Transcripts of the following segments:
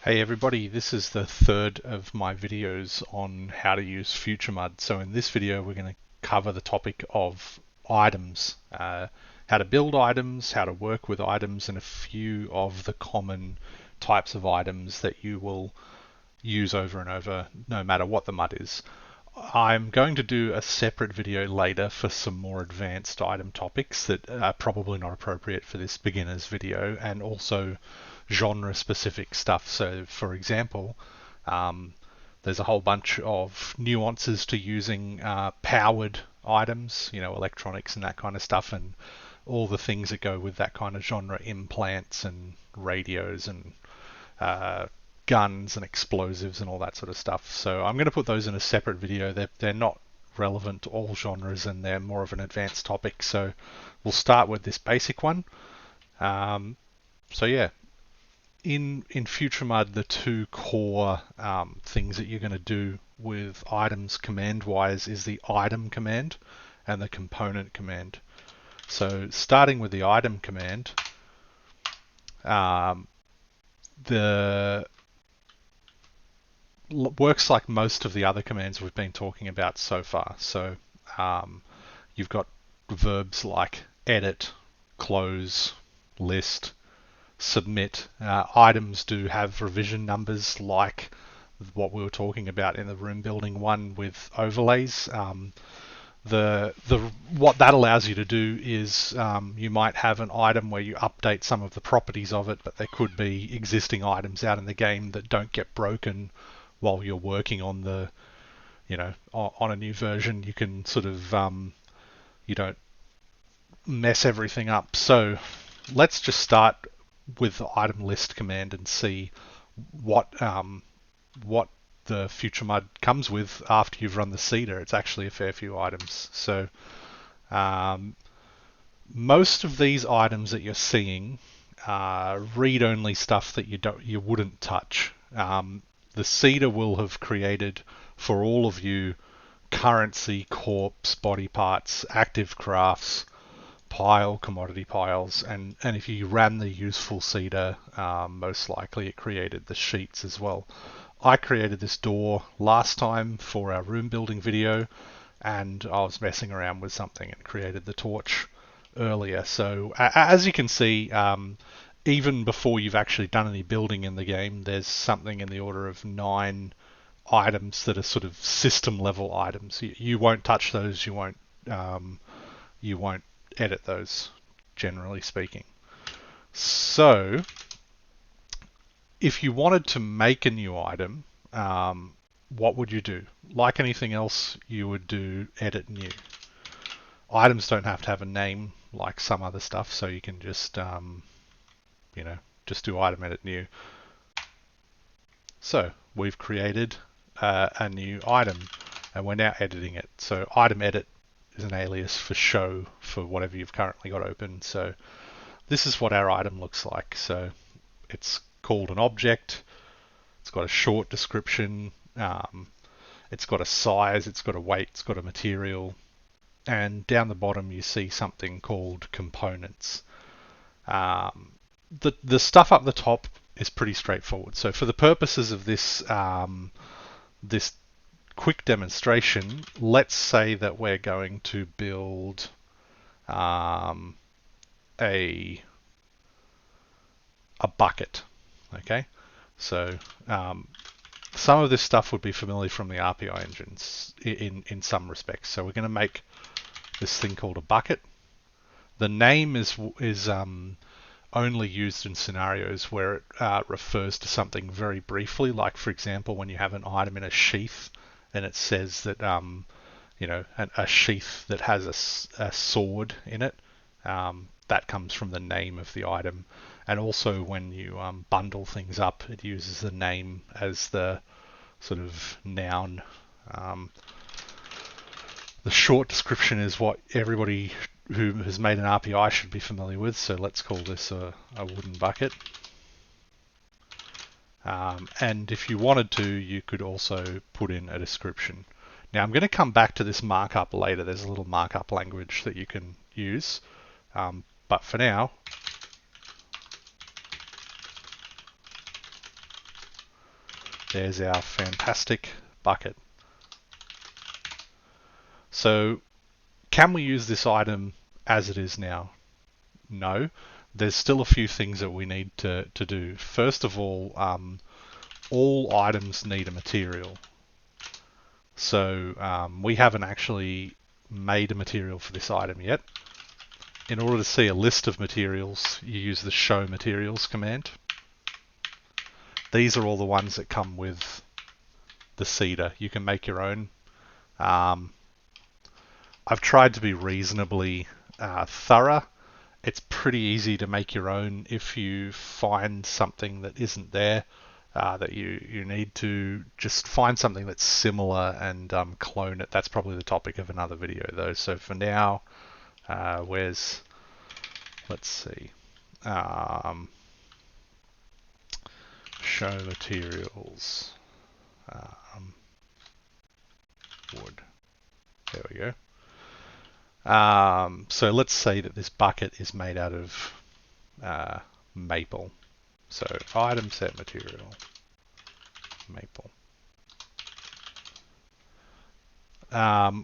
Hey everybody, this is the third of my videos on how to use FutureMUD. So in this video we're going to cover the topic of items, how to build items, how to work with items, and a few of the common types of items that you will use over and over no matter what the MUD is. I'm going to do a separate video later for some more advanced item topics that are probably not appropriate for this beginner's video, and also genre specific stuff. So for example, there's a whole bunch of nuances to using powered items, electronics and that kind of stuff, and all the things that go with that kind of genre, implants and radios and uh, guns and explosives and all that sort of stuff. So I'm going to put those in a separate video. They're not relevant to all genres and they're more of an advanced topic. So we'll start with this basic one. So yeah, in FutureMUD, the two core things that you're going to do with items command-wise is the item command and the component command. So starting with the item command, the works like most of the other commands we've been talking about so far. So you've got verbs like edit, close, list, submit. Items do have revision numbers like what we were talking about in the room building one with overlays. What that allows you to do is you might have an item where you update some of the properties of it, but there could be existing items out in the game that don't get broken while you're working on on a new version. You can sort of you don't mess everything up. So let's just start with the item list command and see what the FutureMUD comes with after you've run the seeder. It's actually a fair few items. So most of these items that you're seeing are read-only stuff that you wouldn't touch. The seeder will have created for all of you currency, corpse, body parts, active crafts, pile, commodity piles, and if you ran the useful seeder, most likely it created the sheets as well. I created this door last time for our room building video, and I was messing around with something and created the torch earlier. So as you can see, even before you've actually done any building in the game, there's something in the order of 9 items that are sort of system level items. You won't touch those. You won't edit those, generally speaking. So if you wanted to make a new item, what would you do? Like anything else, you would do edit new. Items don't have to have a name like some other stuff, so you can just just do item edit new. So we've created a new item and we're now editing it. So item edit is an alias for show for whatever you've currently got open. So this is what our item looks like. So it's called an object. It's got a short description. It's got a size. It's got a weight. It's got a material. And down the bottom you see something called components. The stuff up the top is pretty straightforward. So for the purposes of this this quick demonstration, let's say that we're going to build a bucket. Okay, so some of this stuff would be familiar from the RPI engines in some respects. So we're going to make this thing called a bucket. The name is only used in scenarios where it refers to something very briefly, like for example when you have an item in a sheath and it says that a sheath that has a sword in it, that comes from the name of the item. And also when you bundle things up, it uses the name as the sort of noun. The short description is what everybody who has made an RPI should be familiar with. So let's call this a wooden bucket. And if you wanted to, you could also put in a description. Now I'm going to come back to this markup later. There's a little markup language that you can use. But for now, There's our fantastic bucket. So can we use this item as it is now? No. There's still a few things that we need to do. First of all items need a material. So we haven't actually made a material for this item yet. In order to see a list of materials, you use the show materials command. These are all the ones that come with the cedar. You can make your own. I've tried to be reasonably thorough. It's pretty easy to make your own if you find something that isn't there, that you need to just find something that's similar and clone it. That's probably the topic of another video though. So for now, let's see, show materials, wood. There we go. So let's say that this bucket is made out of maple. So item set material, maple.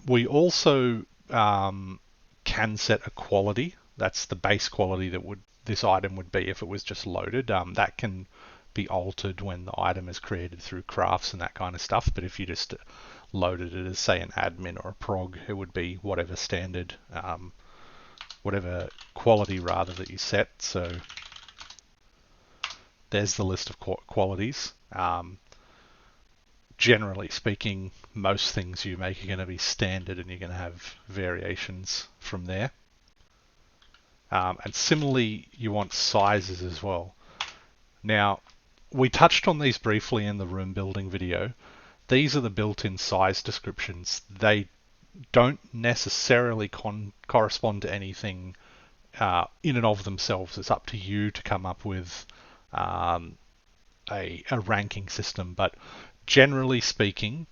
We also can set a quality. That's the base quality that this item would be if it was just loaded. That can be altered when the item is created through crafts and that kind of stuff. But if you just loaded it as, say, an admin or a prog, it would be whatever standard, whatever quality rather that you set. So there's the list of qualities. Generally speaking, most things you make are going to be standard and you're going to have variations from there. And similarly, you want sizes as well. Now, we touched on these briefly in the room building video. These are the built-in size descriptions. They don't necessarily correspond to anything in and of themselves. It's up to you to come up with a ranking system. But generally speaking,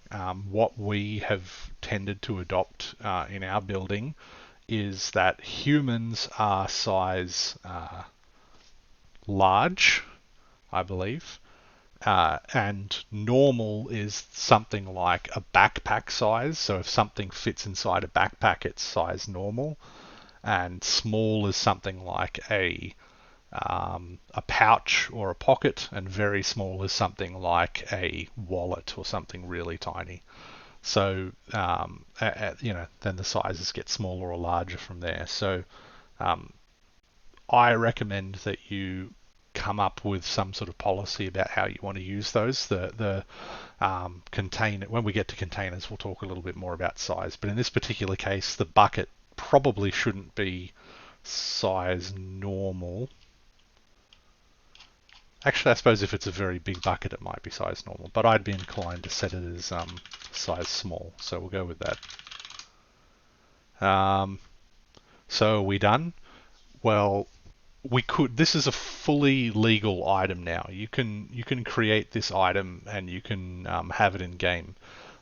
what we have tended to adopt in our building is that humans are size large, I believe, and normal is something like a backpack size. So if something fits inside a backpack, it's size normal, and small is something like a pouch or a pocket, and very small is something like a wallet or something really tiny. So then the sizes get smaller or larger from there. So I recommend that you come up with some sort of policy about how you want to use those. The container, when we get to containers, we'll talk a little bit more about size. But in this particular case, the bucket probably shouldn't be size normal. Actually, I suppose if it's a very big bucket, it might be size normal, but I'd be inclined to set it as size small. So we'll go with that. So are we done? Well, we could. This is a fully legal item now. You can create this item and you can have it in game.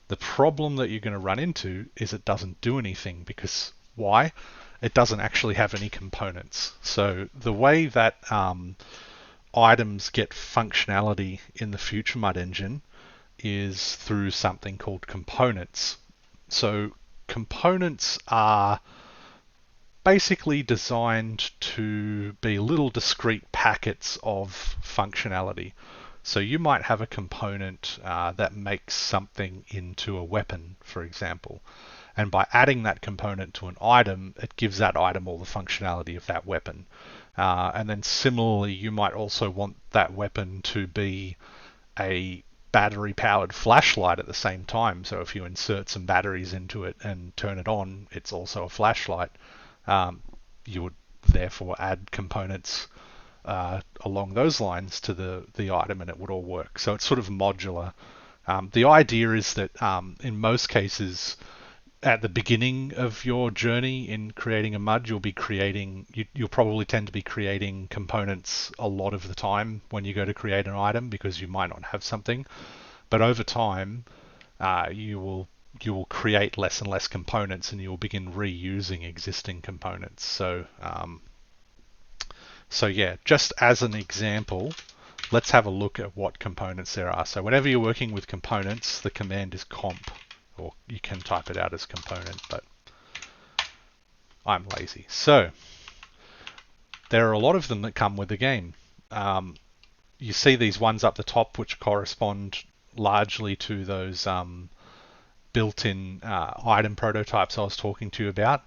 The problem that you're going to run into is it doesn't do anything, because why? It doesn't actually have any components. So the way that items get functionality in the FutureMUD engine is through something called components. So components are basically designed to be little discrete packets of functionality. So you might have a component that makes something into a weapon, for example. And by adding that component to an item, it gives that item all the functionality of that weapon. And then similarly, you might also want that weapon to be a battery-powered flashlight at the same time. So if you insert some batteries into it and turn it on, it's also a flashlight. You would therefore add components along those lines to the item, and it would all work. So it's sort of modular. The idea is that in most cases, at the beginning of your journey in creating a MUD, you'll probably tend to be creating components a lot of the time when you go to create an item, because you might not have something. But over time, you will create less and less components, and you will begin reusing existing components. So yeah, just as an example, let's have a look at what components there are. So whenever you're working with components, the command is comp, or you can type it out as component, but I'm lazy. So there are a lot of them that come with the game. You see these ones up the top which correspond largely to those built-in item prototypes I was talking to you about.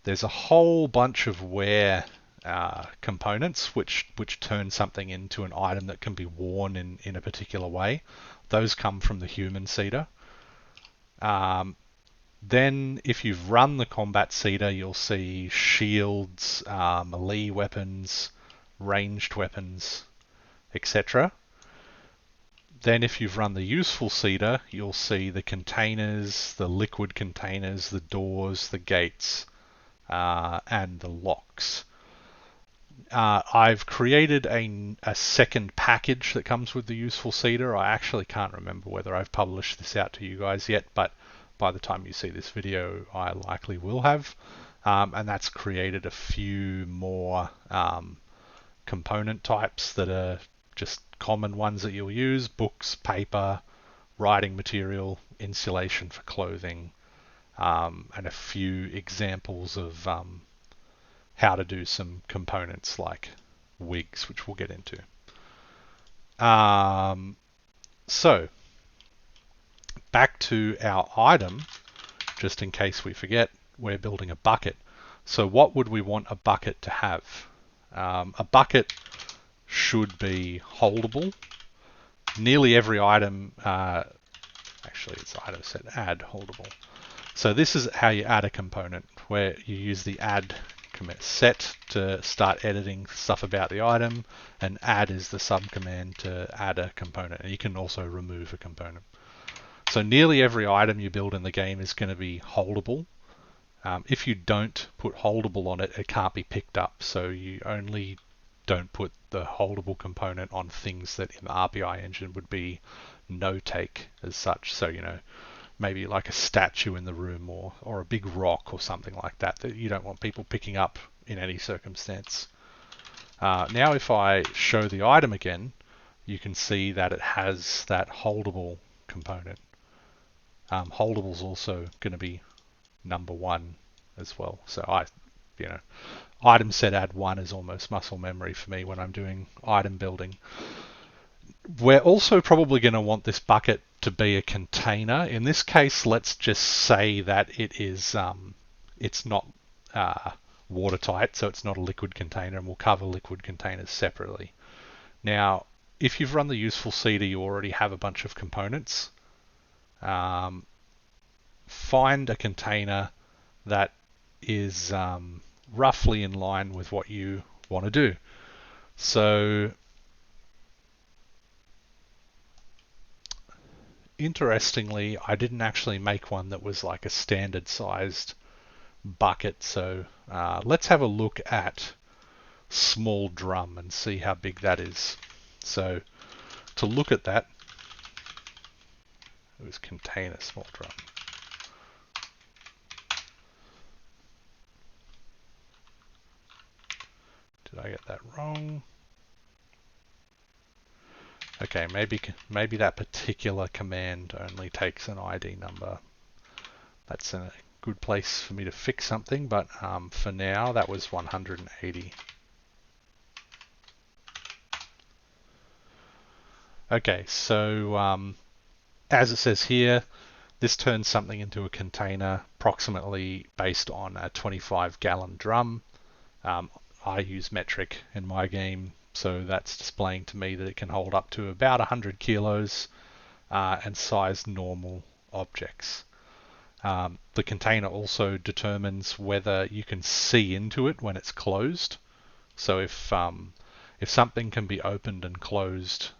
There's a whole bunch of where components which turn something into an item that can be worn in a particular way. Those come from the human seeder. Then if you've run the combat seeder, you'll see shields, melee weapons, ranged weapons, etc. Then if you've run the useful seeder, you'll see the containers, the liquid containers, the doors, the gates, and the locks. I've created a second package that comes with the useful seeder. I actually can't remember whether I've published this out to you guys yet, but by the time you see this video, I likely will have. And that's created a few more component types that are just common ones that you'll use: books, paper, writing material, insulation for clothing, and a few examples of how to do some components like wigs, which we'll get into. So back to our item, just in case we forget, we're building a bucket. So what would we want a bucket to have? A bucket should be holdable. Nearly every item, actually it's item set add holdable. So this is how you add a component, where you use the add command set to start editing stuff about the item, and add is the subcommand to add a component. And you can also remove a component. So nearly every item you build in the game is going to be holdable. If you don't put holdable on it, it can't be picked up. So you only don't put the holdable component on things that in the RPI engine would be no take as such. So, you know, maybe like a statue in the room or a big rock or something like that you don't want people picking up in any circumstance. Now if I show the item again, you can see that it has that holdable component. Holdable is also going to be number 1 as well. So item set add 1 is almost muscle memory for me when I'm doing item building. We're also probably going to want this bucket to be a container. In this case, let's just say that it is it's not watertight, so it's not a liquid container, and we'll cover liquid containers separately. Now, if you've run the useful seeder, you already have a bunch of components. Find a container that is roughly in line with what you want to do. So interestingly, I didn't actually make one that was like a standard sized bucket. So let's have a look at small drum and see how big that is. So to look at that, it was container small drum. Did I get that wrong? Okay, maybe that particular command only takes an ID number. That's a good place for me to fix something, but for now that was 180. Okay, so as it says here, this turns something into a container approximately based on a 25-gallon drum. I use metric in my game, so that's displaying to me that it can hold up to about 100 kilos and size normal objects. The container also determines whether you can see into it when it's closed. So if something can be opened and closed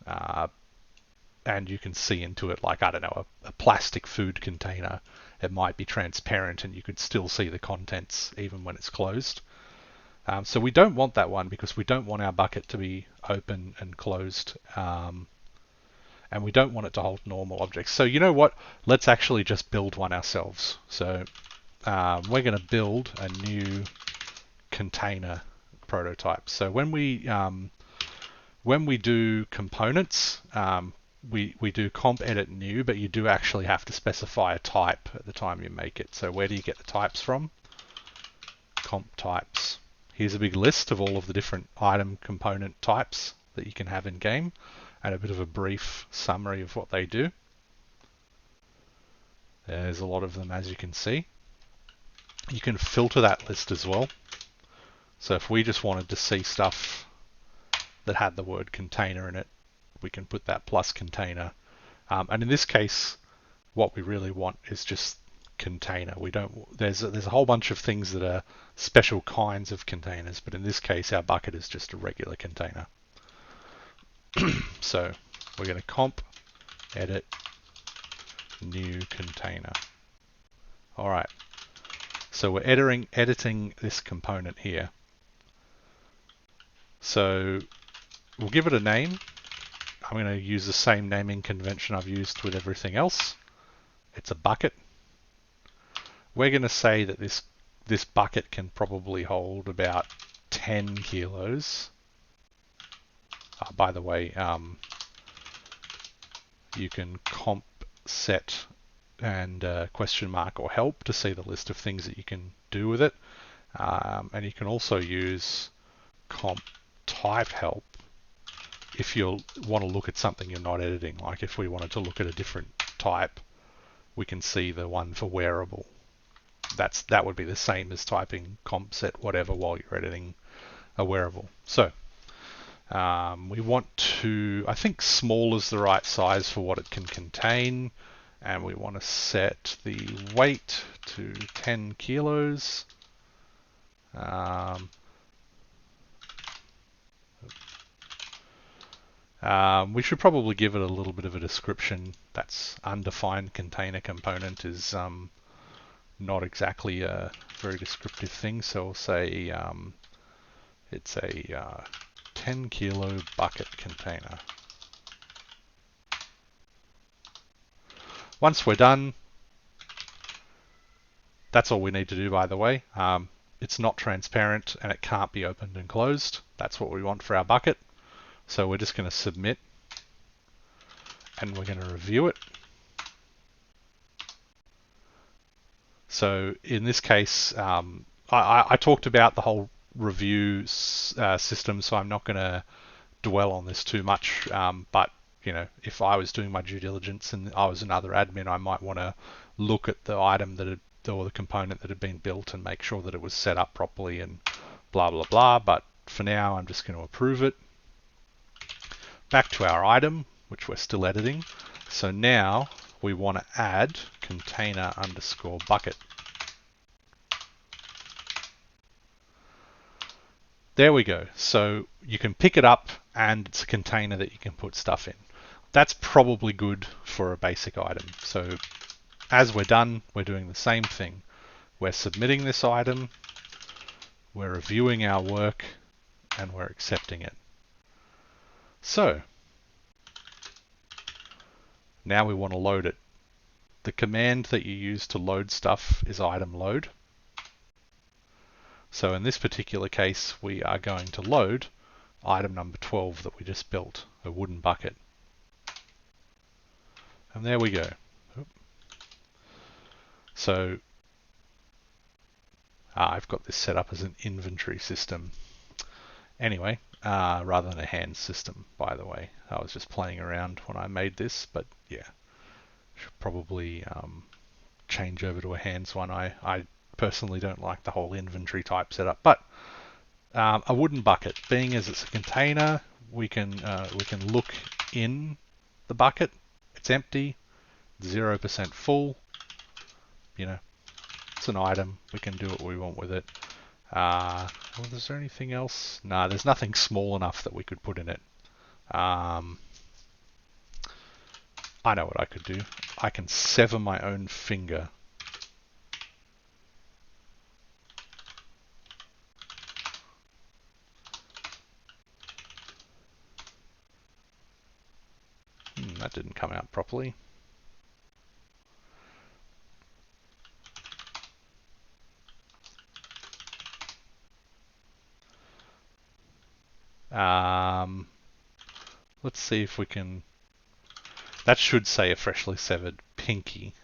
and you can see into it, like, I don't know, a plastic food container, it might be transparent and you could still see the contents even when it's closed. So we don't want that one because we don't want our bucket to be open and closed, and we don't want it to hold normal objects. So you know what? Let's actually just build one ourselves. So we're going to build a new container prototype. So when we When we do components, we do comp edit new, but you do actually have to specify a type at the time you make it. So where do you get the types from? Comp types. Here's a big list of all of the different item component types that you can have in game, and a bit of a brief summary of what they do. There's a lot of them, as you can see. You can filter that list as well. So if we just wanted to see stuff that had the word container in it, we can put that plus container. And in this case, what we really want is just container. We don't. There's a whole bunch of things that are special kinds of containers, but in this case, our bucket is just a regular container. So we're going to comp edit new container. All right. So we're editing this component here. So we'll give it a name. I'm going to use the same naming convention I've used with everything else. It's a bucket. We're going to say that this bucket can probably hold about 10 kilos. By the way, you can comp set and question mark or help to see the list of things that you can do with it. And you can also use comp type help if you want to look at something you're not editing. Like if we wanted to look at a different type, we can see the one for wearable. That would be the same as typing comp set whatever while you're editing a wearable. So we want to, I think small is the right size for what it can contain, and we want to set the weight to 10 kilos. We should probably give it a little bit of a description. That's undefined container component is not exactly a very descriptive thing, so we'll say it's a 10 kilo bucket container. Once we're done, that's all we need to do, by the way. It's not transparent and it can't be opened and closed. That's what we want for our bucket. So we're just going to submit and we're going to review it. So in this case, I talked about the whole review system, so I'm not going to dwell on this too much. But you know, if I was doing my due diligence and I was another admin, I might want to look at the item that had, or the component that had been built and make sure that it was set up properly and blah blah blah. But for now, I'm just going to approve it. Back to our item, which we're still editing. So now we want to add container underscore bucket. There we go. So you can pick it up and it's a container that you can put stuff in. That's probably good for a basic item. So as we're done, we're doing the same thing. We're submitting this item, we're reviewing our work, and we're accepting it. So now we want to load it. The command that you use to load stuff is item load. So in this particular case, we are going to load item number 12 that we just built, a wooden bucket. And there we go. So I've got this set up as an inventory system. Anyway, rather than a hand system, by the way. I was just playing around when I made this, but yeah, should probably change over to a hands one. I personally don't like the whole inventory type setup, but a wooden bucket, being as it's a container, we can look in the bucket. It's empty, 0% full. You know, it's an item. We can do what we want with it. Well, is there anything else? No, there's nothing small enough that we could put in it. I know what I could do. I can sever my own finger. That didn't come out properly. let's see if we can. That should say a freshly severed pinky.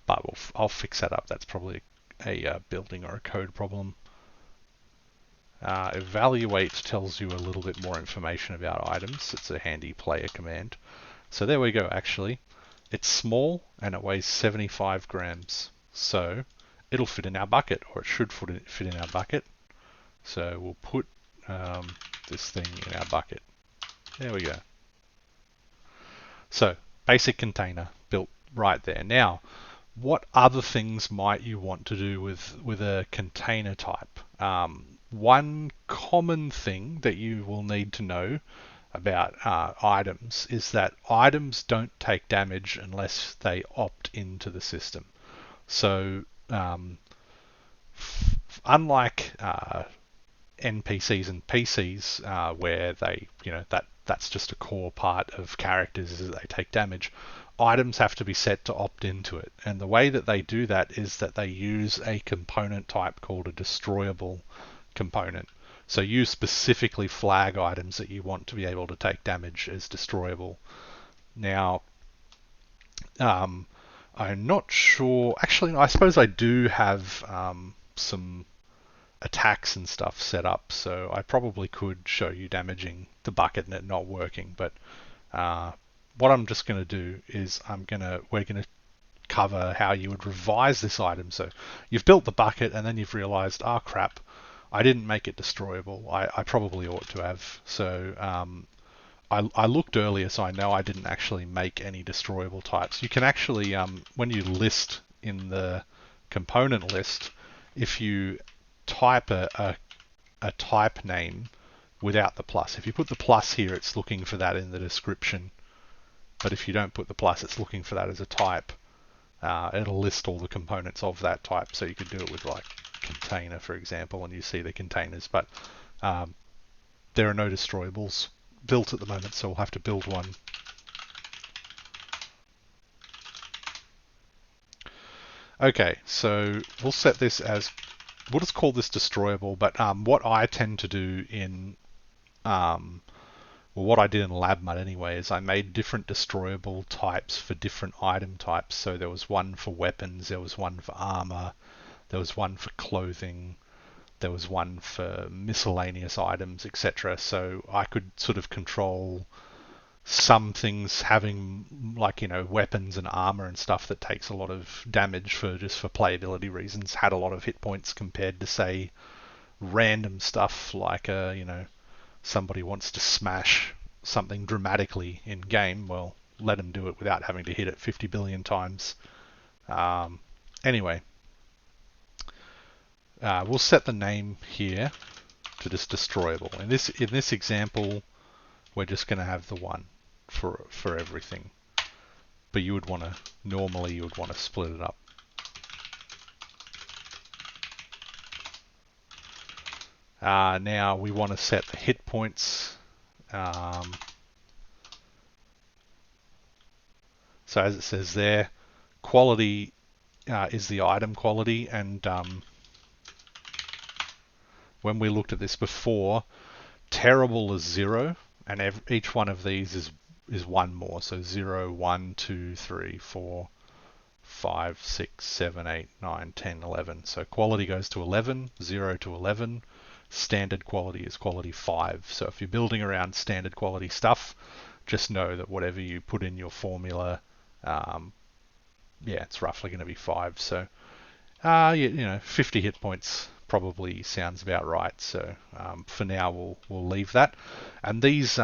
But I'll fix that up. That's probably a building or a code problem. Evaluate tells you a little bit more information about items. It's a handy player command. So there we go, actually. It's small and it weighs 75 grams. So it'll fit in our bucket, or it should fit in our bucket. So we'll put this thing in our bucket. There we go. So basic container built right there. Now, what other things might you want to do with a container type? One common thing that you will need to know about items is that items don't take damage unless they opt into the system. So unlike NPCs and PCs, where that's just a core part of characters is that they take damage, items have to be set to opt into it. And the way that they do that is that they use a component type called a destroyable component. So you specifically flag items that you want to be able to take damage as destroyable. Now, I'm not sure. Actually, I suppose I do have some attacks and stuff set up, so I probably could show you damaging the bucket and it not working. But what I'm just going to do is we're going to cover how you would revise this item. So you've built the bucket and then you've realized, oh crap, I didn't make it destroyable. I probably ought to have. So I looked earlier, so I know I didn't actually make any destroyable types. You can actually, when you list in the component list, if you type a type name without the plus. If you put the plus here, it's looking for that in the description. But if you don't put the plus, it's looking for that as a type. It'll list all the components of that type. So you could do it with like container, for example, and you see the containers. But there are no destroyables built at the moment, so we'll have to build one. Okay, so we'll set this as, we'll just call this destroyable, but what I tend to do in, well, what I did in LabMUD anyway, is I made different destroyable types for different item types. So there was one for weapons, there was one for armor, there was one for clothing, there was one for miscellaneous items, etc. So I could sort of control some things having, like, weapons and armor and stuff that takes a lot of damage for playability reasons, had a lot of hit points compared to, say, random stuff like somebody wants to smash something dramatically in game. Well, let them do it without having to hit it 50 billion times. Anyway, we'll set the name here to just destroyable. In this example, we're just going to have the one for everything. But normally you would want to split it up. Now we want to set the hit points. So as it says there, quality is the item quality, and when we looked at this before, terrible is 0, and each one of these is one more. So 0, 1, 2, 3, 4, 5, 6, 7, 8, 9, 10, 11. So quality goes to 11, 0 to 11. Standard quality is quality 5. So if you're building around standard quality stuff, just know that whatever you put in your formula, it's roughly going to be 5. So 50 hit points probably sounds about right. So for now we'll leave that. And these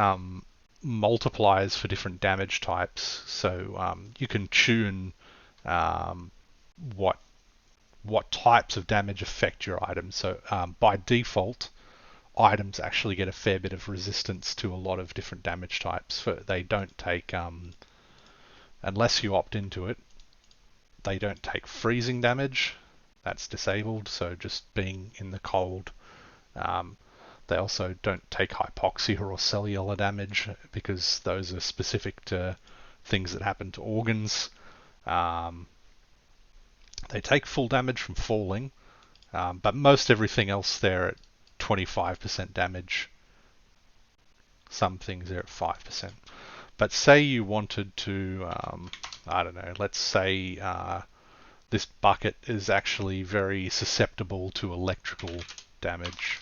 multipliers for different damage types. So you can tune what types of damage affect your items. So by default, items actually get a fair bit of resistance to a lot of different damage types. They don't take, unless you opt into it, they don't take freezing damage. That's disabled, so just being in the cold. They also don't take hypoxia or cellular damage, because those are specific to things that happen to organs. They take full damage from falling, but most everything else they're at 25% damage. Some things are at 5%. But say you wanted to, I don't know, let's say this bucket is actually very susceptible to electrical damage.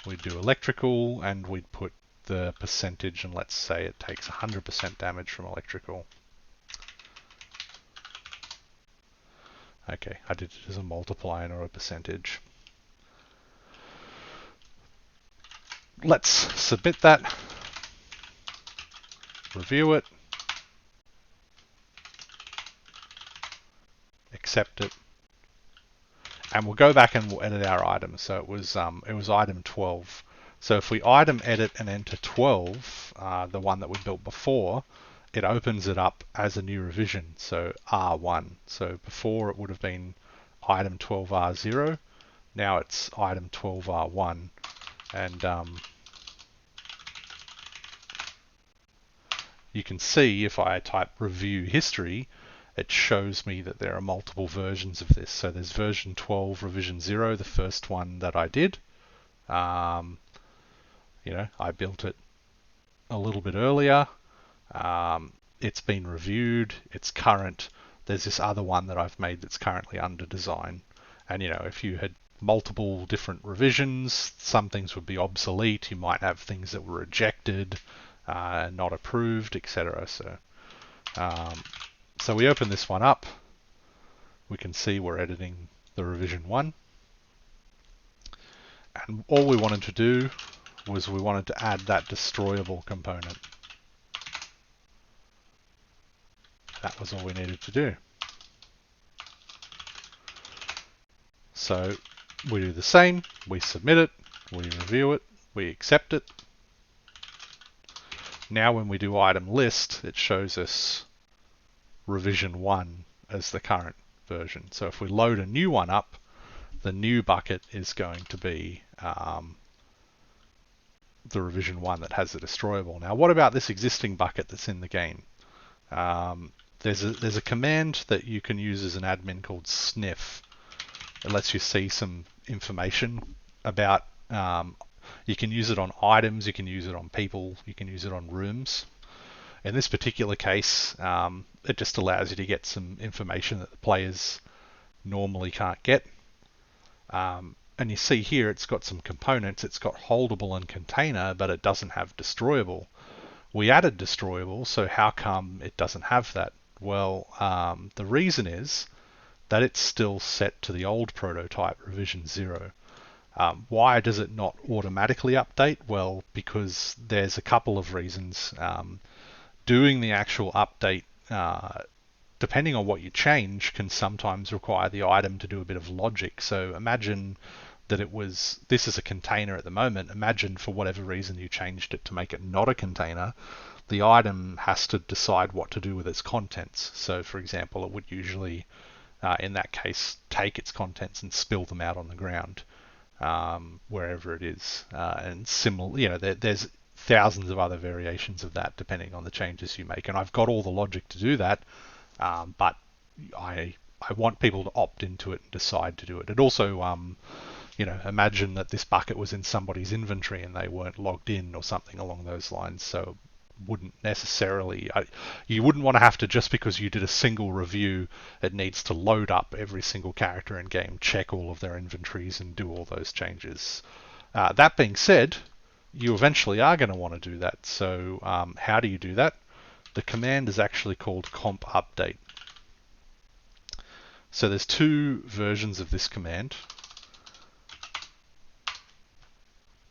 We'd do electrical and we'd put the percentage, and let's say it takes 100% damage from electrical. Okay, I did it as a multiplier or a percentage. Let's submit that, review it, accept it, and we'll go back and we'll edit our items. So it was item 12. So if we item edit and enter 12, the one that we built before, it opens it up as a new revision, so R1. So before it would have been item 12R0, now it's item 12R1. And you can see if I type review history, it shows me that there are multiple versions of this. So there's version 12, revision 0, the first one that I did. You know, I built it a little bit earlier. It's been reviewed, it's current. There's this other one that I've made that's currently under design. And you know, if you had multiple different revisions, some things would be obsolete. You might have things that were rejected, not approved, etc. So we open this one up. We can see we're editing the revision 1. And all we wanted to do was we wanted to add that destroyable component. That was all we needed to do. So we do the same, we submit it, we review it, we accept it. Now when we do item list, it shows us revision 1 as the current version. So if we load a new one up, the new bucket is going to be the revision 1 that has the destroyable. Now what about this existing bucket that's in the game? There's a command that you can use as an admin called sniff. It lets you see some information about, you can use it on items, you can use it on people, you can use it on rooms. In this particular case, it just allows you to get some information that the players normally can't get. And you see here it's got some components. It's got holdable and container, but it doesn't have destroyable. We added destroyable, so how come it doesn't have that? Well, the reason is that it's still set to the old prototype, revision 0. Why does it not automatically update? Well, because there's a couple of reasons. Doing the actual update, depending on what you change, can sometimes require the item to do a bit of logic. So imagine that this is a container at the moment. Imagine for whatever reason you changed it to make it not a container. The item has to decide what to do with its contents. So for example, it would usually, in that case, take its contents and spill them out on the ground, wherever it is. And similar, you know, there's thousands of other variations of that depending on the changes you make. And I've got all the logic to do that, but I want people to opt into it and decide to do it. It also, you know, imagine that this bucket was in somebody's inventory and they weren't logged in or something along those lines. So wouldn't necessarily, you wouldn't want to have to, just because you did a single review, it needs to load up every single character in game, check all of their inventories and do all those changes. That being said, you eventually are going to want to do that. So how do you do that? The command is actually called comp update. So there's two versions of this command.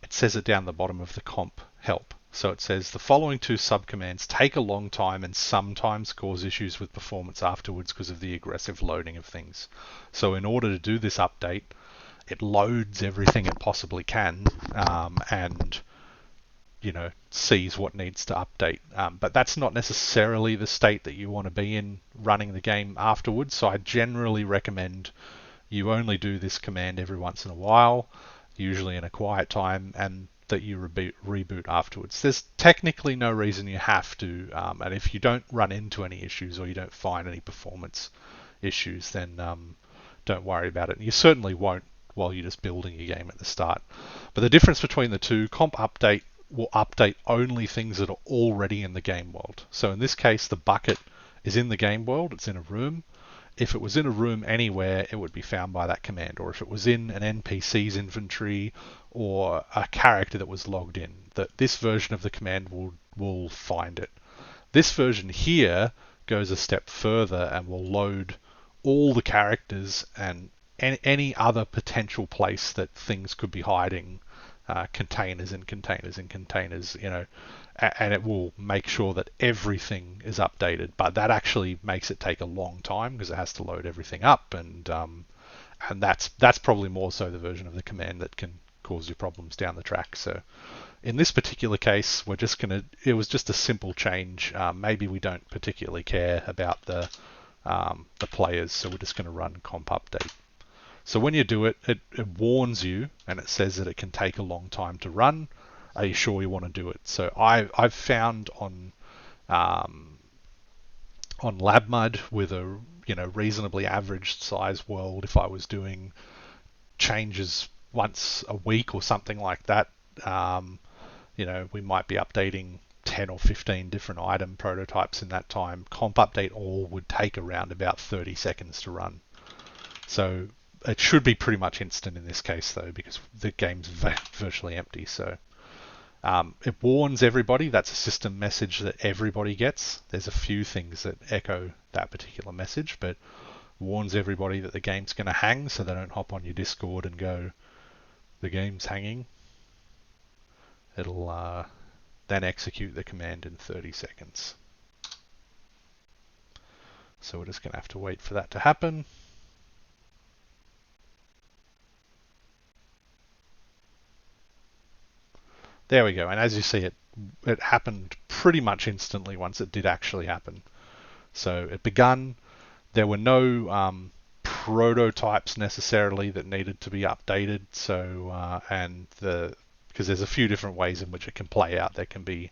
It says it down the bottom of the comp help. So it says the following two subcommands take a long time and sometimes cause issues with performance afterwards because of the aggressive loading of things. So in order to do this update, it loads everything it possibly can, and you know, sees what needs to update. But that's not necessarily the state that you want to be in running the game afterwards. So I generally recommend you only do this command every once in a while, usually in a quiet time, and that you reboot afterwards. There's technically no reason you have to, and if you don't run into any issues or you don't find any performance issues, then don't worry about it. And you certainly won't while you're just building your game at the start. But the difference between the two, comp update will update only things that are already in the game world. So in this case, the bucket is in the game world, it's in a room. If it was in a room anywhere, it would be found by that command. Or if it was in an NPC's inventory or a character that was logged in, that this version of the command will find it. This version here goes a step further and will load all the characters and any other potential place that things could be hiding, containers and containers and containers, and it will make sure that everything is updated. But that actually makes it take a long time because it has to load everything up, and that's probably more so the version of the command that can cause you problems down the track. So in this particular case, it was just a simple change. Maybe we don't particularly care about the players, so we're just going to run comp update. So when you do it, it warns you and it says that it can take a long time to run. Are you sure you want to do it? So I've found on LabMUD with a reasonably average size world, if I was doing changes once a week or something like that, we might be updating 10 or 15 different item prototypes in that time. Comp update all would take around about 30 seconds to run. So it should be pretty much instant in this case though, because the game's virtually empty. So it warns everybody. That's a system message that everybody gets. There's a few things that echo that particular message, but warns everybody that the game's going to hang, so they don't hop on your Discord and go, the game's hanging. It'll then execute the command in 30 seconds. So we're just going to have to wait for that to happen. There we go, and as you see, it happened pretty much instantly once it did actually happen. So it begun. There were no prototypes necessarily that needed to be updated. So because there's a few different ways in which it can play out. There can be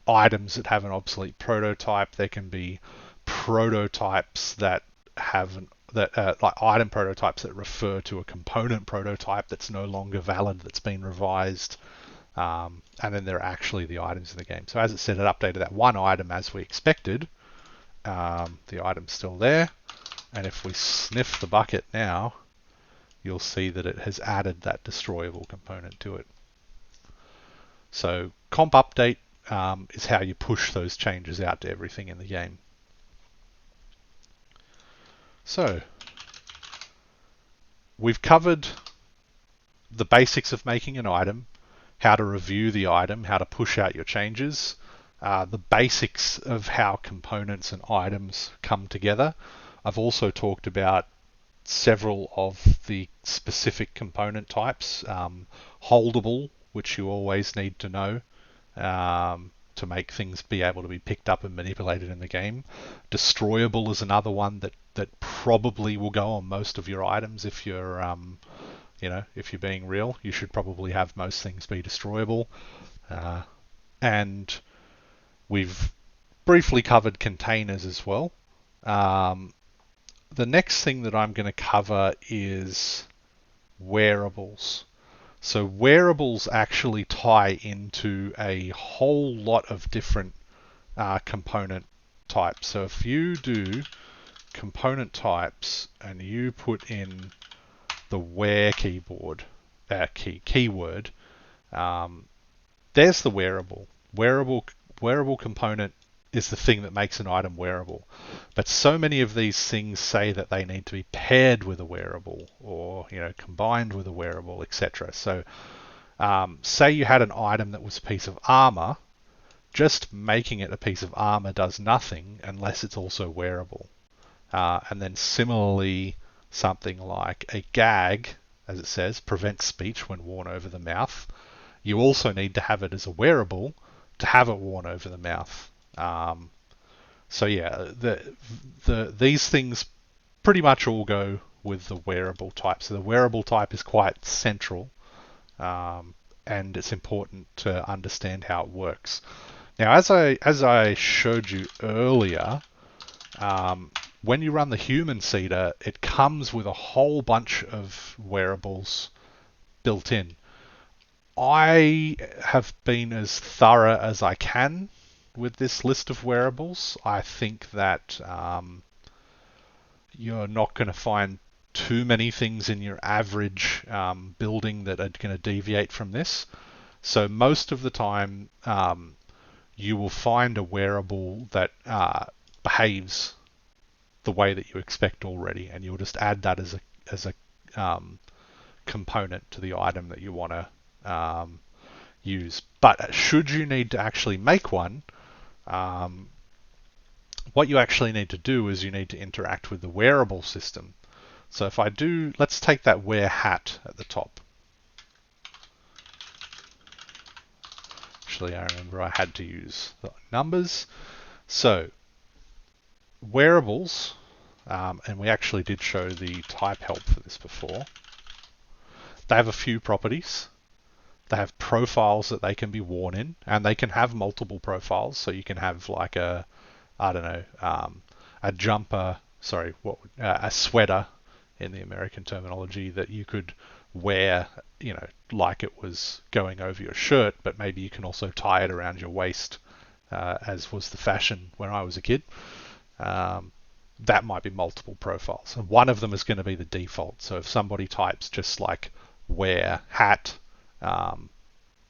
items that have an obsolete prototype. There can be prototypes that have like item prototypes that refer to a component prototype that's no longer valid, that's been revised. And then there are actually the items in the game. So as it said, it updated that one item as we expected. The item's still there. And if we sniff the bucket now, you'll see that it has added that destroyable component to it. So comp update is how you push those changes out to everything in the game. So we've covered the basics of making an item, how to review the item, how to push out your changes, the basics of how components and items come together. I've also talked about several of the specific component types. Holdable, which you always need to know to make things be able to be picked up and manipulated in the game. Destroyable is another one that probably will go on most of your items. If you're if you're being real, you should probably have most things be destroyable. And we've briefly covered containers as well. The next thing that I'm going to cover is wearables. So wearables actually tie into a whole lot of different component types. So if you do component types and you put in the where keyword, there's the wearable. Wearable component is the thing that makes an item wearable. But so many of these things say that they need to be paired with a wearable or combined with a wearable, etc. So say you had an item that was a piece of armor, just making it a piece of armor does nothing unless it's also wearable. And then similarly, something like a gag, as it says, prevents speech when worn over the mouth. You also need to have it as a wearable to have it worn over the mouth. So yeah, these things pretty much all go with the wearable type. So the wearable type is quite central, and and it's important to understand how it works. Now, as I showed you earlier, when you run the human seeder, it comes with a whole bunch of wearables built in. I have been as thorough as I can with this list of wearables. I think that you're not going to find too many things in your average building that are going to deviate from this. So most of the time, you will find a wearable that behaves the way that you expect already, and you'll just add that as a component to the item that you want to use. But should you need to actually make one, what you actually need to do is you need to interact with the wearable system. So if I do, let's take that wear hat at the top. Actually, I remember I had to use the numbers. So wearables, and we actually did show the type help for this before. They have a few properties. They have profiles that they can be worn in, and they can have multiple profiles. So you can have like a, I don't know, a jumper, sorry, a sweater in the American terminology that you could wear, you know, like it was going over your shirt, but maybe you can also tie it around your waist, as was the fashion when I was a kid. That might be multiple profiles. And one of them is going to be the default. So if somebody types just like wear hat,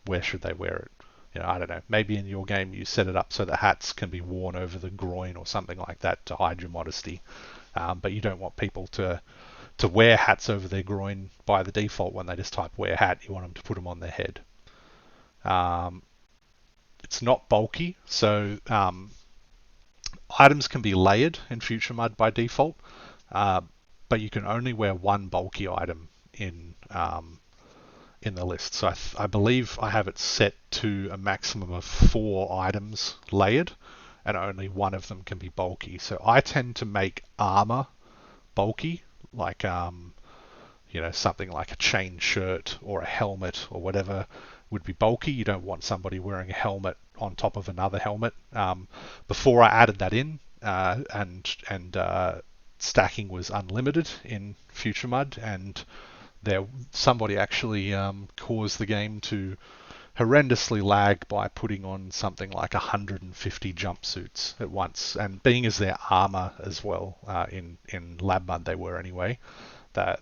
where should they wear it? You know, I don't know. Maybe in your game you set it up so that hats can be worn over the groin or something like that to hide your modesty. But you don't want people to wear hats over their groin by the default when they just type wear hat. You want them to put them on their head. It's not bulky, so items can be layered in FutureMUD by default, but you can only wear one bulky item in the list. So I believe I have it set to a maximum of 4 items layered, and only one of them can be bulky. So I tend to make armor bulky, like you know, something like a chain shirt or a helmet or whatever would be bulky. You don't want somebody wearing a helmet on top of another helmet. Before I added that in, and stacking was unlimited in FutureMUD, and somebody actually caused the game to horrendously lag by putting on something like 150 jumpsuits at once, and being as their armor as well, in LabMUD they were anyway, that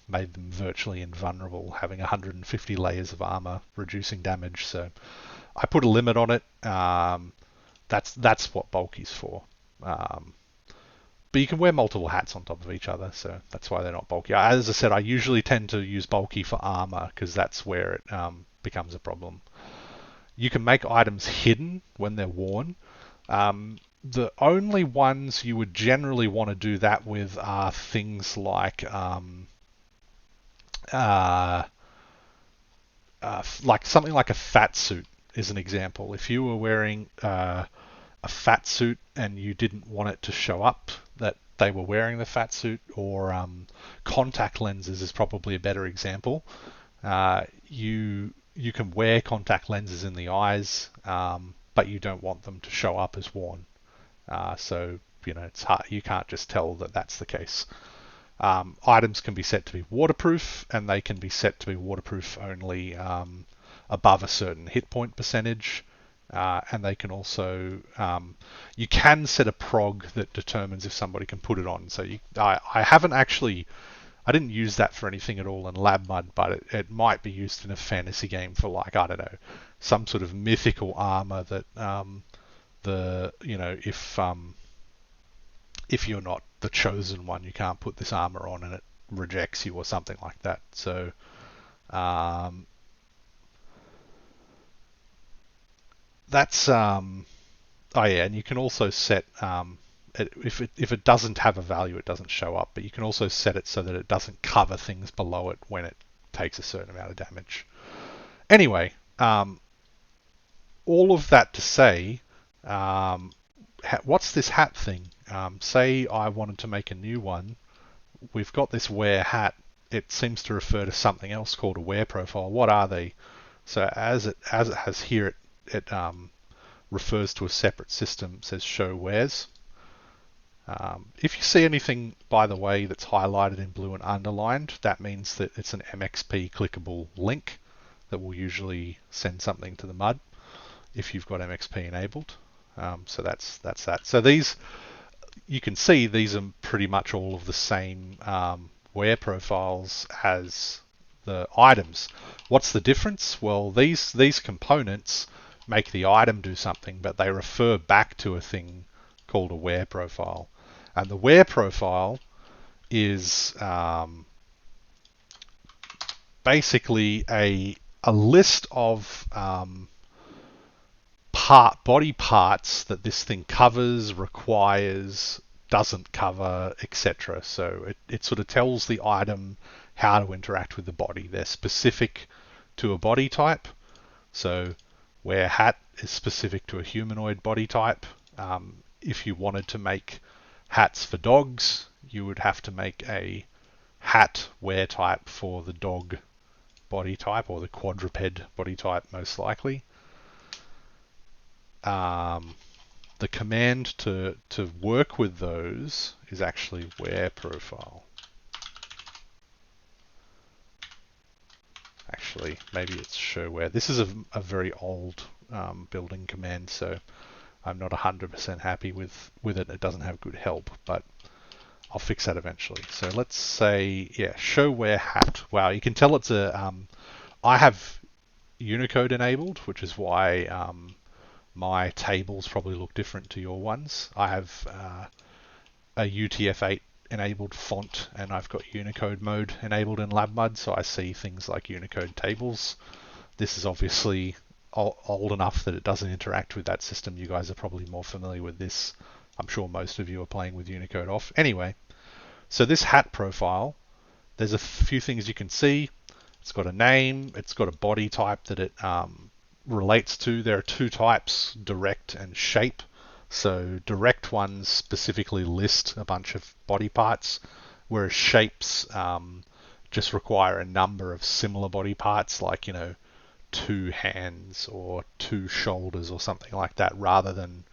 made them virtually invulnerable, having 150 layers of armor reducing damage. So I put a limit on it. That's what bulky's for. But you can wear multiple hats on top of each other, so that's why they're not bulky. As I said, I usually tend to use bulky for armor because that's where it becomes a problem. You can make items hidden when they're worn. The only ones you would generally want to do that with are things like something like a fat suit is an example. If you were wearing a fat suit and you didn't want it to show up that they were wearing the fat suit, or contact lenses is probably a better example. You can wear contact lenses in the eyes, but you don't want them to show up as worn. So you know, it's hard. You can't just tell that that's the case. Items can be set to be waterproof, and they can be set to be waterproof only above a certain hit point percentage. And they can also, you can set a prog that determines if somebody can put it on. So I haven't actually, I didn't use that for anything at all in LabMUD, but it might be used in a fantasy game for, like, I don't know, some sort of mythical armor that if you're not the chosen one, you can't put this armor on and it rejects you or something like that. So that's oh yeah, and you can also set if it doesn't have a value, it doesn't show up, but you can also set it so that it doesn't cover things below it when it takes a certain amount of damage. Anyway, all of that to say, what's this hat thing? Say I wanted to make a new one. We've got this wear hat. It seems to refer to something else called a wear profile. What are they? So as it has here, it refers to a separate system. It says show wheres. If you see anything, by the way, that's highlighted in blue and underlined, that means that it's an MXP clickable link that will usually send something to the MUD if you've got MXP enabled. So that's that. So these, you can see these are pretty much all of the same where profiles as the items. What's the difference? Well, these components make the item do something, but they refer back to a thing called a where profile. And the where profile is basically a list of body parts that this thing covers, requires, doesn't cover, etc. So it sort of tells the item how to interact with the body. They're specific to a body type. So where hat is specific to a humanoid body type. If you wanted to make hats for dogs, you would have to make a hat wear type for the dog body type, or the quadruped body type most likely. The command to work with those is actually where profile. Actually, maybe it's show where. This is a very old building command, so I'm not 100% happy with it. It doesn't have good help, but I'll fix that eventually. So let's say, yeah, show where hat. Wow, you can tell it's a, I have Unicode enabled, which is why my tables probably look different to your ones. I have a UTF-8 enabled font, and I've got Unicode mode enabled in LabMUD, so I see things like Unicode tables. This is obviously old enough that it doesn't interact with that system. You guys are probably more familiar with this. I'm sure most of you are playing with Unicode off. Anyway, so this hat profile, there's a few things you can see. It's got a name, it's got a body type that it relates to. There are two types, direct and shape. So direct ones specifically list a bunch of body parts, whereas shapes just require a number of similar body parts, like, you know, 2 hands or 2 shoulders or something like that, rather than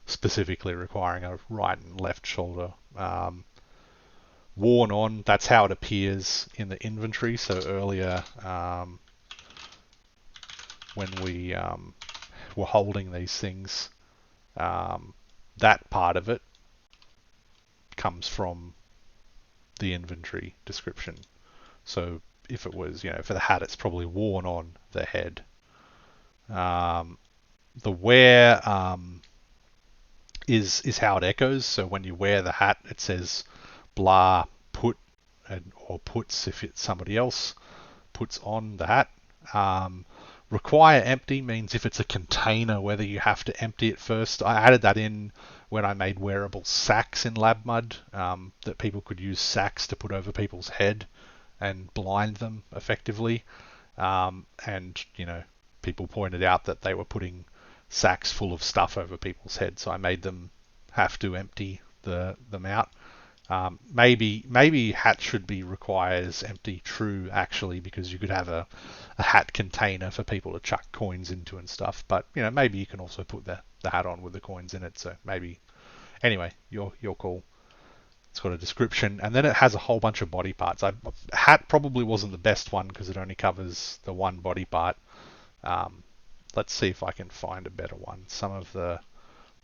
specifically requiring a right and left shoulder. Worn on, that's how it appears in the inventory. So earlier, when we were holding these things, that part of it comes from the inventory description. So if it was, you know, for the hat, it's probably worn on the head. The wear is how it echoes. So when you wear the hat, it says blah put, or puts if it's somebody else, puts on the hat. Require empty means if it's a container, whether you have to empty it first. I added that in when I made wearable sacks in LabMUD, that people could use sacks to put over people's head and blind them effectively. And, you know, people pointed out that they were putting sacks full of stuff over people's heads, so I made them have to empty them out. Maybe hat should be requires empty true, actually, because you could have a hat container for people to chuck coins into and stuff. But, you know, maybe you can also put the hat on with the coins in it. So maybe, anyway, your call. It's got a description, and then it has a whole bunch of body parts. Hat probably wasn't the best one because it only covers the one body part. Let's see if I can find a better one. Some of the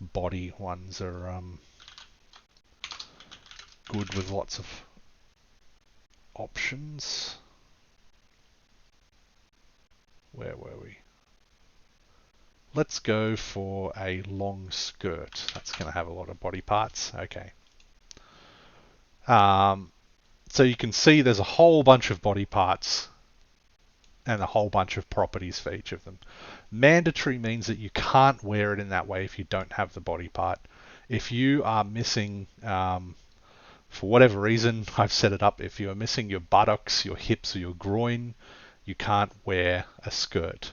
body ones are good with lots of options. Where were we? Let's go for a long skirt. That's going to have a lot of body parts. Okay. So you can see there's a whole bunch of body parts and a whole bunch of properties for each of them. Mandatory means that you can't wear it in that way if you don't have the body part. If you are missing, for whatever reason, I've set it up, if you're missing your buttocks, your hips, or your groin, you can't wear a skirt.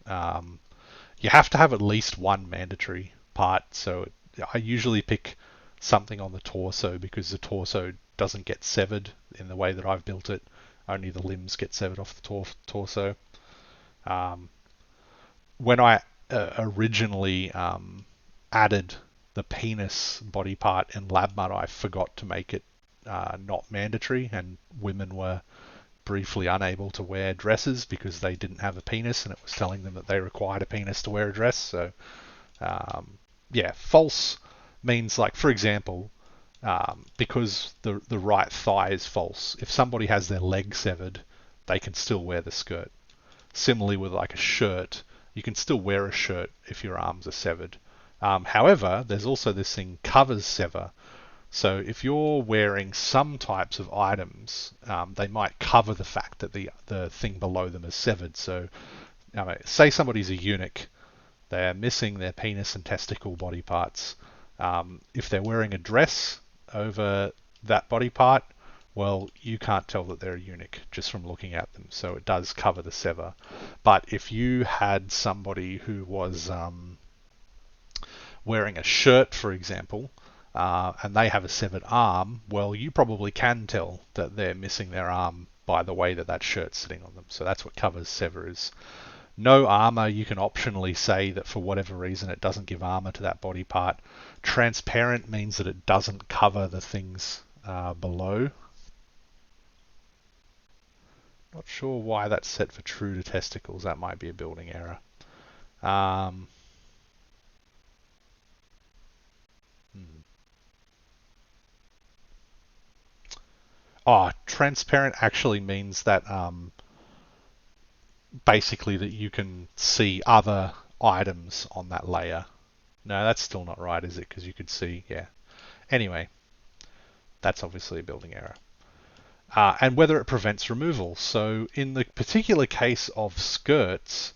You have to have at least one mandatory part, so I usually pick something on the torso because the torso doesn't get severed in the way that I've built it. Only the limbs get severed off the torso. when I originally added the penis body part in LabMud, I forgot to make it not mandatory, and women were briefly unable to wear dresses because they didn't have a penis, and it was telling them that they required a penis to wear a dress. So yeah, false means, like, for example, because the right thigh is false. If somebody has their leg severed, they can still wear the skirt. Similarly with like a shirt, you can still wear a shirt if your arms are severed. However, there's also this thing, covers sever. So if you're wearing some types of items, they might cover the fact that the thing below them is severed. So say somebody's a eunuch, they're missing their penis and testicle body parts. If they're wearing a dress over that body part, well, you can't tell that they're a eunuch just from looking at them. So it does cover the sever. But if you had somebody who was wearing a shirt, for example, and they have a severed arm, well, you probably can tell that they're missing their arm by the way that that shirt's sitting on them. So that's what covers sever is. No armor, you can optionally say that for whatever reason it doesn't give armor to that body part. Transparent means that it doesn't cover the things below. Not sure why that's set for true to testicles. That might be a building error. Transparent actually means that basically that you can see other items on that layer. No, that's still not right, is it? Because you could see, yeah. Anyway, that's obviously a building error. And whether it prevents removal. So in the particular case of skirts,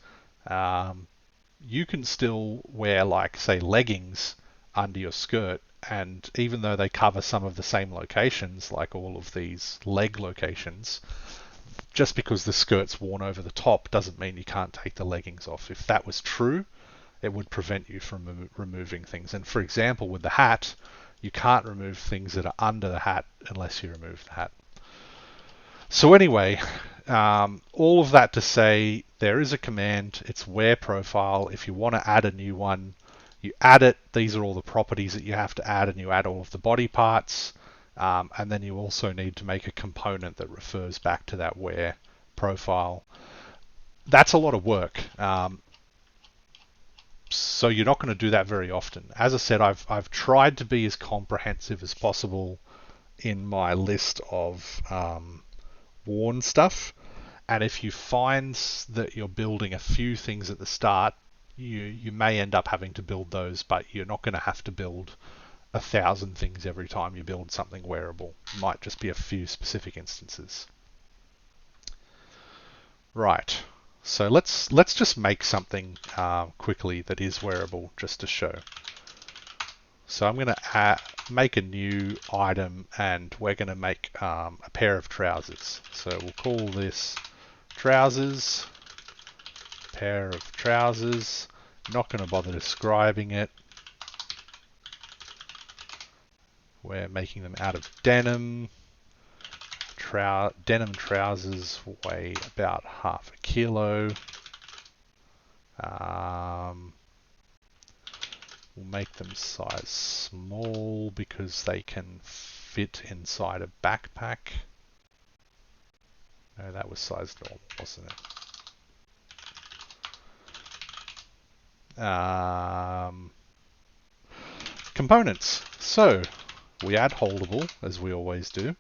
you can still wear, like, say, leggings under your skirt, and even though they cover some of the same locations, like all of these leg locations, just because the skirt's worn over the top doesn't mean you can't take the leggings off. If that was true, it would prevent you from removing things. And for example, with the hat, you can't remove things that are under the hat unless you remove the hat. So anyway, all of that to say, there is a command, it's wear profile. If you want to add a new one, you add it. These are all the properties that you have to add, and you add all of the body parts. And then you also need to make a component that refers back to that wear profile. That's a lot of work. So you're not going to do that very often. As I said, I've tried to be as comprehensive as possible in my list of worn stuff. And if you find that you're building a few things at the start, you may end up having to build those, but you're not going to have to build 1,000 things every time you build something wearable. It might just be a few specific instances. Right. So let's just make something quickly that is wearable just to show. So I'm going to make a new item, and we're going to make a pair of trousers. So we'll call this trousers, pair of trousers. Not going to bother describing it. We're making them out of denim. Denim trousers weigh about 1/2 kilo. We'll make them size small because they can fit inside a backpack. No, that was size normal, wasn't it? Components. So we add holdable, as we always do.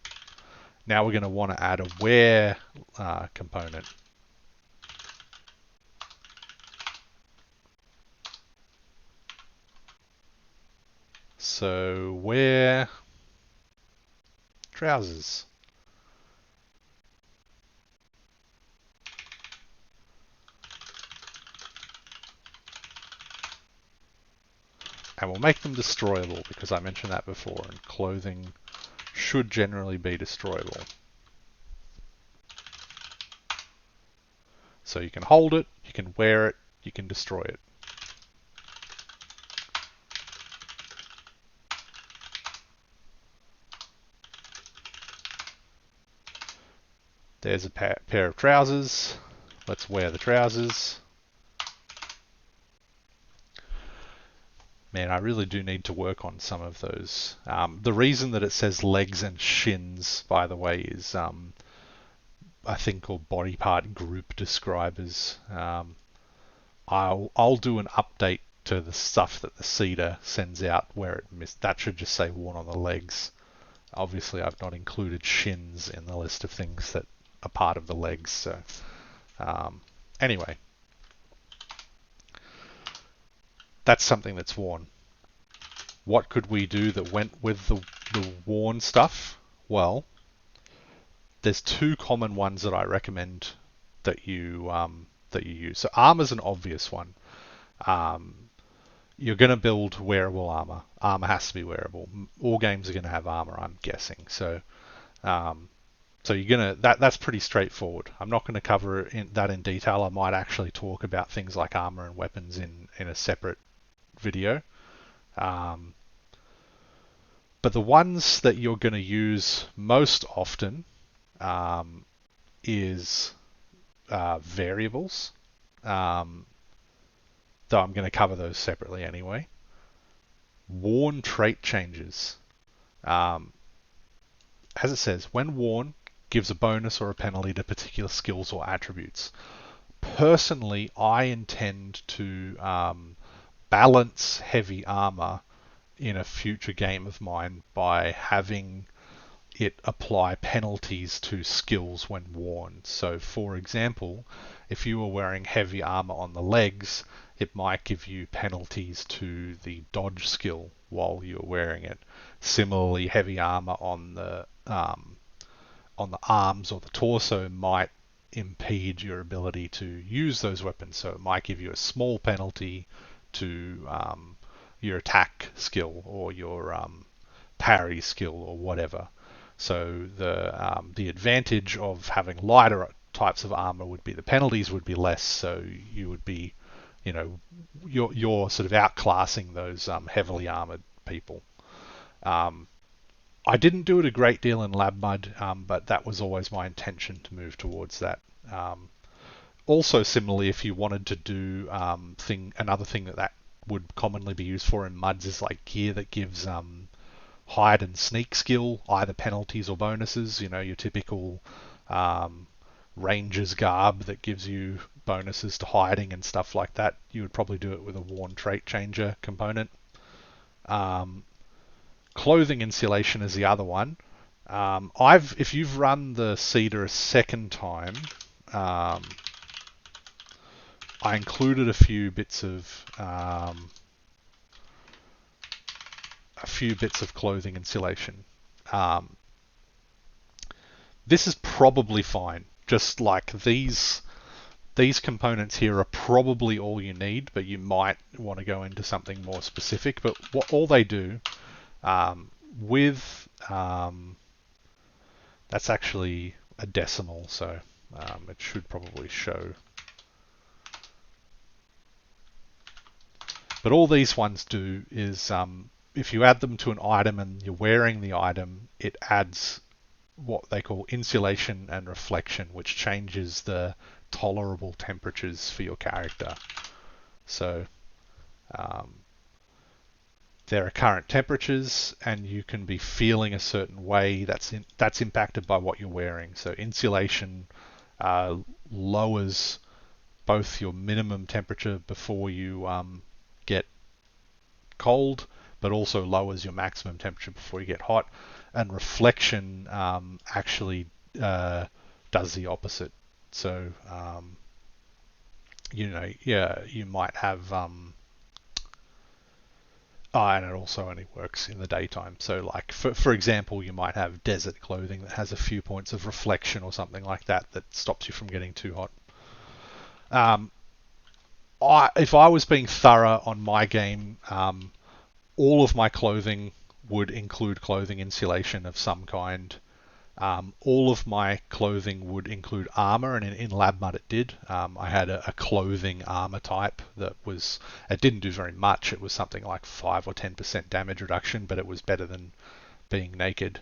Now we're going to want to add a wear component. So wear trousers. And we'll make them destroyable because I mentioned that before, and clothing should generally be destroyable. So you can hold it, you can wear it, you can destroy it. There's a pair of trousers. Let's wear the trousers. Man, I really do need to work on some of those. The reason that it says legs and shins, by the way, is I think called body part group describers. I'll do an update to the stuff that the seeder sends out where it missed. That should just say worn on the legs. Obviously, I've not included shins in the list of things that are part of the legs. So anyway, that's something that's worn. What could we do that went with the worn stuff? Well, there's two common ones that I recommend that you use. So armor's an obvious one. You're going to build wearable armor. Armor has to be wearable. All games are going to have armor, I'm guessing. So you're gonna that's pretty straightforward. I'm not going to cover that in detail. I might actually talk about things like armor and weapons in a separate video. But the ones that you're going to use most often is variables. Though I'm going to cover those separately anyway. Worn trait changes. As it says, when worn, gives a bonus or a penalty to particular skills or attributes. Personally, I intend to balance heavy armor in a future game of mine by having it apply penalties to skills when worn. So for example, if you were wearing heavy armor on the legs, it might give you penalties to the dodge skill while you're wearing it. Similarly, heavy armor on the arms or the torso might impede your ability to use those weapons. So it might give you a small penalty to your attack skill or your parry skill or whatever. So the advantage of having lighter types of armor would be the penalties would be less. So you would be, you're sort of outclassing those heavily armored people. I didn't do it a great deal in FutureMUD, but that was always my intention to move towards that. Also, similarly, if you wanted to do another thing that would commonly be used for in MUDs is like gear that gives hide and sneak skill, either penalties or bonuses. Your typical ranger's garb that gives you bonuses to hiding and stuff like that. You would probably do it with a worn trait changer component. Clothing insulation is the other one. If you've run the seeder a second time, I included a few bits of clothing insulation. This is probably fine. Just like these components here are probably all you need, but you might want to go into something more specific. But what all they do that's actually a decimal, so it should probably show. But all these ones do is if you add them to an item and you're wearing the item, it adds what they call insulation and reflection, which changes the tolerable temperatures for your character. So there are current temperatures, and you can be feeling a certain way that's impacted by what you're wearing. So insulation lowers both your minimum temperature before you get cold, but also lowers your maximum temperature before you get hot. And reflection actually does the opposite. So you might have and it also only works in the daytime. So like for example, you might have desert clothing that has a few points of reflection or something like that stops you from getting too hot. If I was being thorough on my game, all of my clothing would include clothing insulation of some kind. All of my clothing would include armor, and in FutureMUD it did. I had a clothing armor type that it didn't do very much. It was something like 5 or 10% damage reduction, but it was better than being naked.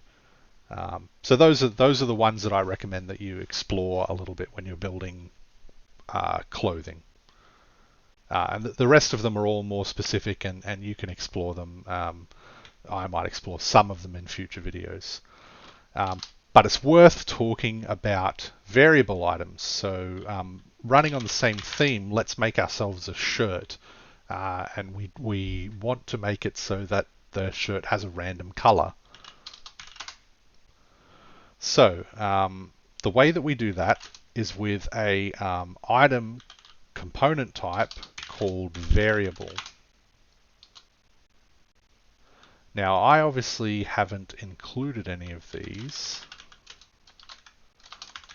So those are the ones that I recommend that you explore a little bit when you're building clothing. And the rest of them are all more specific, and you can explore them. I might explore some of them in future videos. But it's worth talking about variable items. So running on the same theme, let's make ourselves a shirt. And we want to make it so that the shirt has a random color. So the way that we do that is with a item component type called variable. Now I obviously haven't included any of these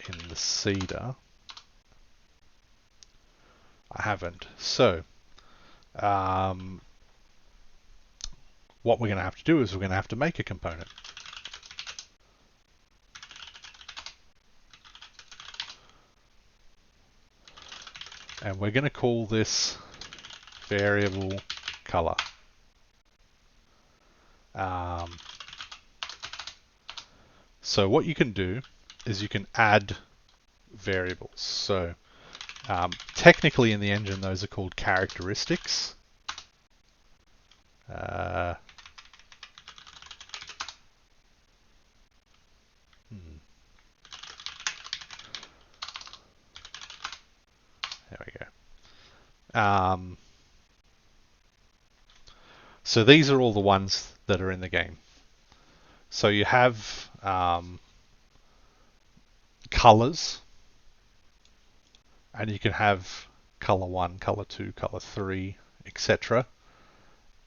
in the seeder. I haven't. So what we're going to have to do is we're going to have to make a component. And we're going to call this variable color. So what you can do is you can add variables. So technically in the engine those are called characteristics. There we go. So these are all the ones that are in the game. So you have colors, and you can have color 1, color 2, color 3, etc.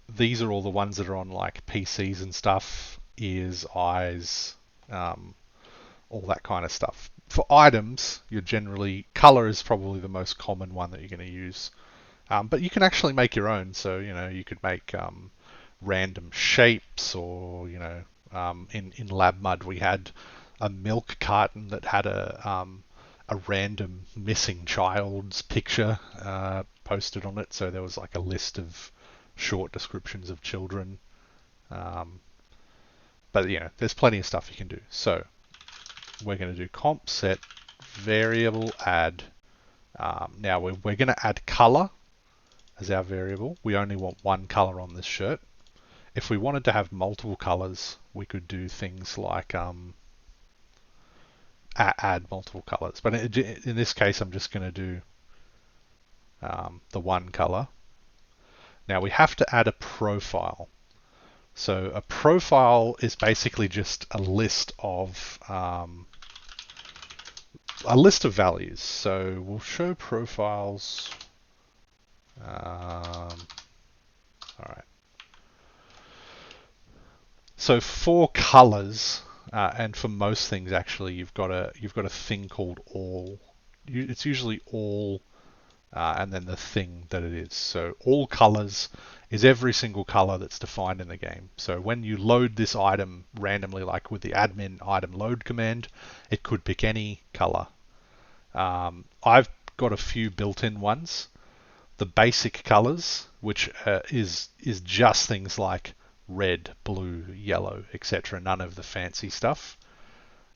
These are all the ones that are on like PCs and stuff, ears, eyes, all that kind of stuff. For items, you're generally, color is probably the most common one that you're going to use. But you can actually make your own. So, you could make random shapes, or, in FutureMUD we had a milk carton that had a random missing child's picture posted on it. So there was like a list of short descriptions of children. But there's plenty of stuff you can do. So we're going to do comp set variable add. Now we're going to add color as our variable. We only want one color on this shirt. If we wanted to have multiple colors, we could do things like add multiple colors. But in this case, I'm just going to do the one color. Now we have to add a profile. So a profile is basically just a list of values. So we'll show profiles. All right. So for colors, and for most things actually, you've got a thing called all. It's usually all, and then the thing that it is. So all colors is every single color that's defined in the game. So when you load this item randomly, like with the admin item load command, it could pick any color. I've got a few built-in ones. The basic colors, which is just things like red, blue, yellow, etc. None of the fancy stuff.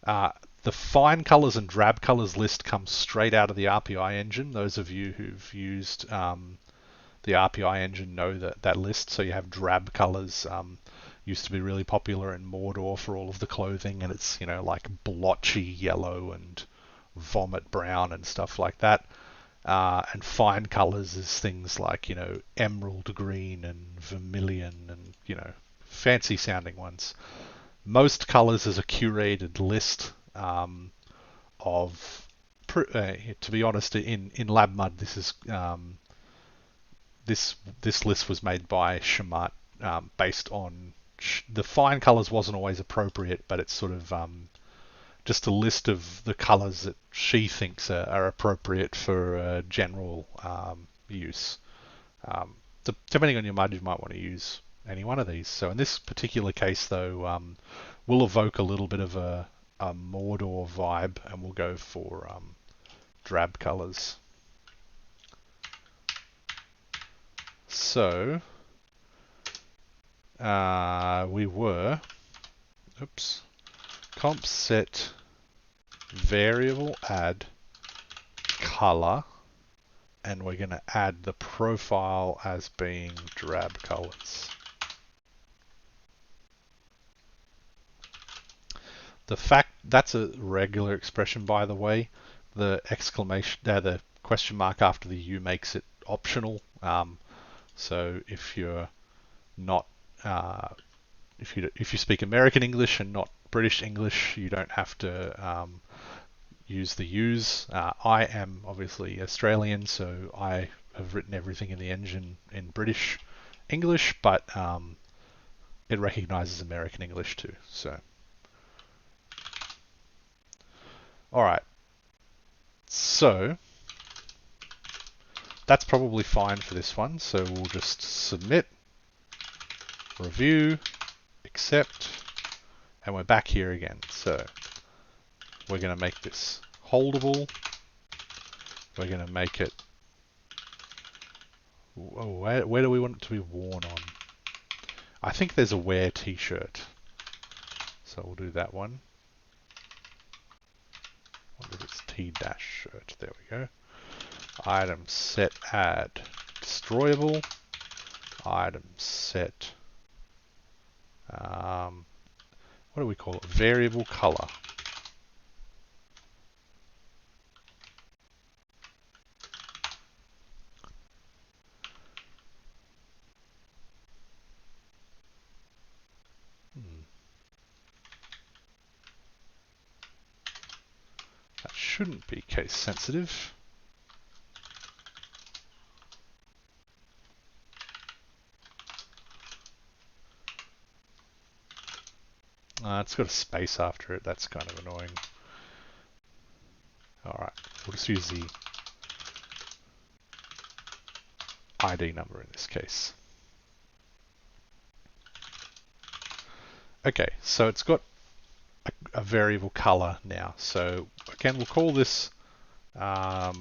The fine colors and drab colors list comes straight out of the RPI engine. Those of you who've used the RPI engine know that list. So you have drab colors. Used to be really popular in Mordor for all of the clothing, and it's like blotchy yellow and vomit brown and stuff like that. And fine colors is things like emerald green and vermilion and fancy sounding ones. Most colors is a curated list of. To be honest, in FutureMUD, this is this list was made by FutureMUD based on the fine colors wasn't always appropriate, but it's sort of just a list of the colors that she thinks are appropriate for general use. Depending on your MUD, you might want to use any one of these. So in this particular case, though, we'll evoke a little bit of a Mordor vibe, and we'll go for drab colors. So we were, comp set variable add color and we're going to add the profile as being drab colors. The fact that's a regular expression, by the way. The exclamation, the question mark after the U makes it optional. So if you're not, if you speak American English and not British English, you don't have to use the U's. I am obviously Australian, so I have written everything in the engine in British English, but it recognizes American English too. So, all right. So that's probably fine for this one. So we'll just submit, review, accept, and we're back here again. So we're going to make this holdable. We're going to make it, where do we want it to be worn on? I think there's a wear t-shirt. So we'll do that one. I wonder if it's t-shirt. There we go. Item set add destroyable. Item set, what do we call it? Variable color. That shouldn't be case sensitive. It's got a space after it. That's kind of annoying. Alright, we'll just use the ID number in this case. Okay, so it's got a variable color now. So again, we'll call this a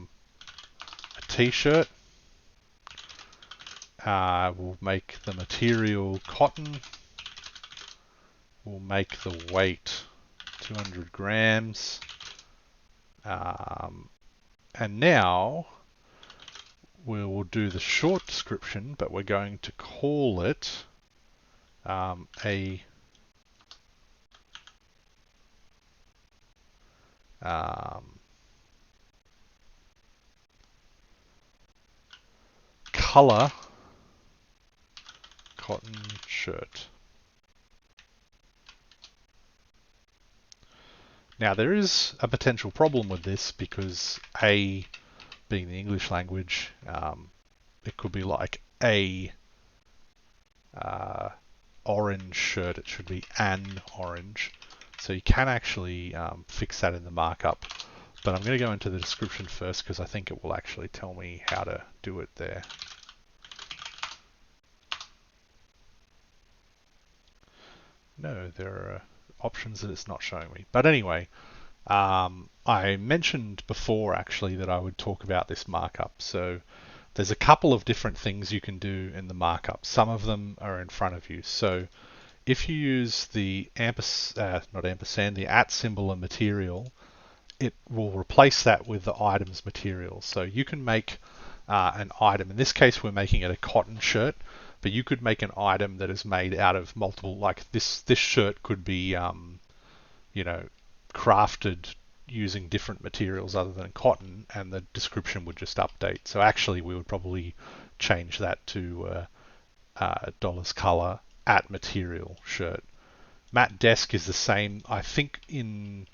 t-shirt. We'll make the material cotton. We'll make the weight 200 grams. And now we will do the short description, but we're going to call it a color cotton shirt. Now there is a potential problem with this because A, being the English language, it could be like a orange shirt. It should be an orange. So you can actually fix that in the markup. But I'm going to go into the description first because I think it will actually tell me how to do it there. No, there are options that it's not showing me. But anyway, I mentioned before actually that I would talk about this markup. So there's a couple of different things you can do in the markup. Some of them are in front of you. So if you use the the at symbol and material, it will replace that with the items material. So you can make an item. In this case, we're making it a cotton shirt, but you could make an item that is made out of multiple, like this shirt could be, crafted using different materials other than cotton, and the description would just update. So actually, we would probably change that to dollars color at material shirt. Matte desk is the same. I think in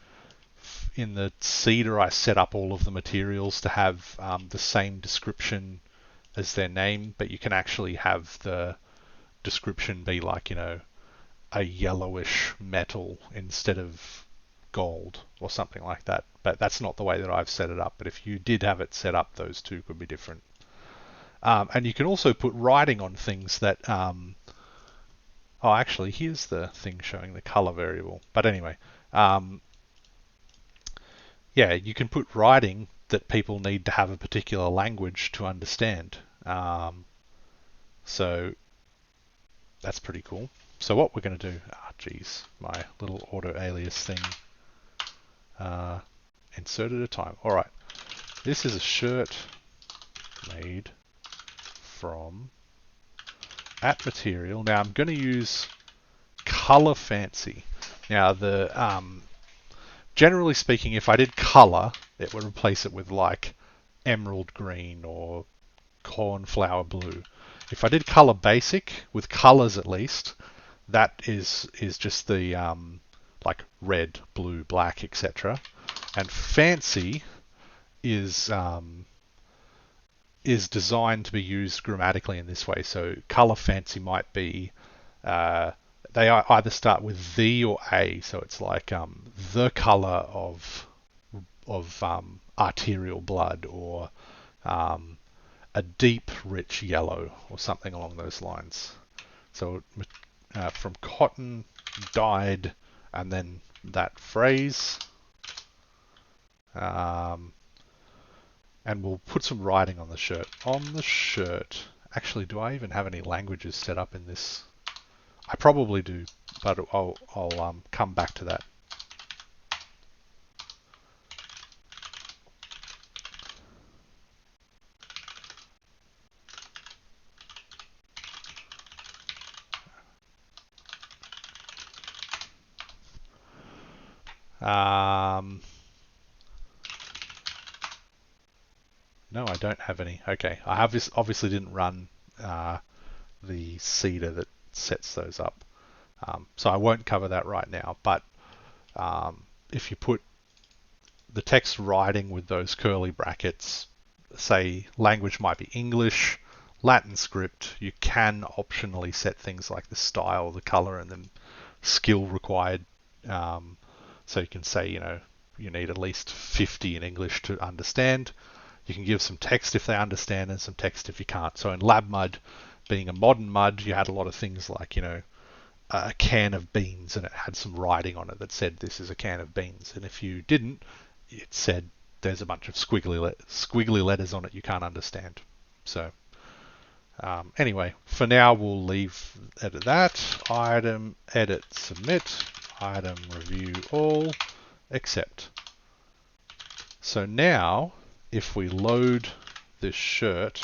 the Cedar, I set up all of the materials to have the same description as their name, but you can actually have the description be like, a yellowish metal instead of gold or something like that. But that's not the way that I've set it up. But if you did have it set up, those two could be different. And you can also put writing on things that... oh, actually, here's the thing showing the color variable. But anyway, yeah, you can put writing that people need to have a particular language to understand. So that's pretty cool. So what we're going to do, geez, my little auto alias thing, insert at a time. All right, this is a shirt made from @material. Now I'm going to use color fancy. Now generally speaking, if I did color, it would replace it with like emerald green or cornflower blue. If I did color basic with colors at least, that is just the like red, blue, black, etc. And fancy is designed to be used grammatically in this way. So color fancy might be they either start with the or a, so it's like the color of arterial blood, or a deep, rich yellow, or something along those lines. So from cotton, dyed, and then that phrase. And we'll put some writing on the shirt. On the shirt, actually, do I even have any languages set up in this? I probably do, but I'll come back to that. No, I don't have any. Okay, I obviously didn't run the seeder that sets those up. So I won't cover that right now, but if you put the text writing with those curly brackets, say language might be English, Latin script, you can optionally set things like the style, the color, and then skill required. So you can say, you need at least 50 in English to understand. You can give some text if they understand and some text if you can't. So in LabMUD, being a modern MUD, you had a lot of things like, a can of beans, and it had some writing on it that said this is a can of beans. And if you didn't, it said there's a bunch of squiggly letters on it you can't understand. So anyway, for now we'll edit that. Item, edit, submit. Item, review all, accept. So now if we load this shirt,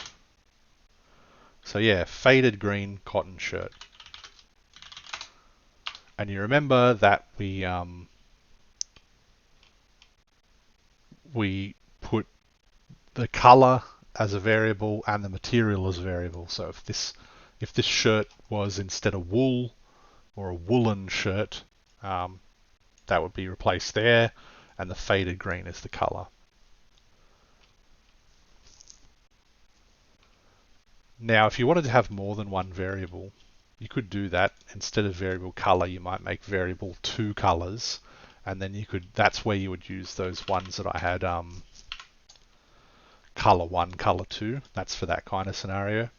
so yeah, faded green cotton shirt. And you remember that we put the color as a variable and the material as a variable. So if this shirt was instead of wool or a woolen shirt, that would be replaced there, and the faded green is the color. Now, if you wanted to have more than one variable, you could do that. Instead of variable color, you might make variable 2 colors, and then that's where you would use those ones that I had, color 1, color 2. That's for that kind of scenario.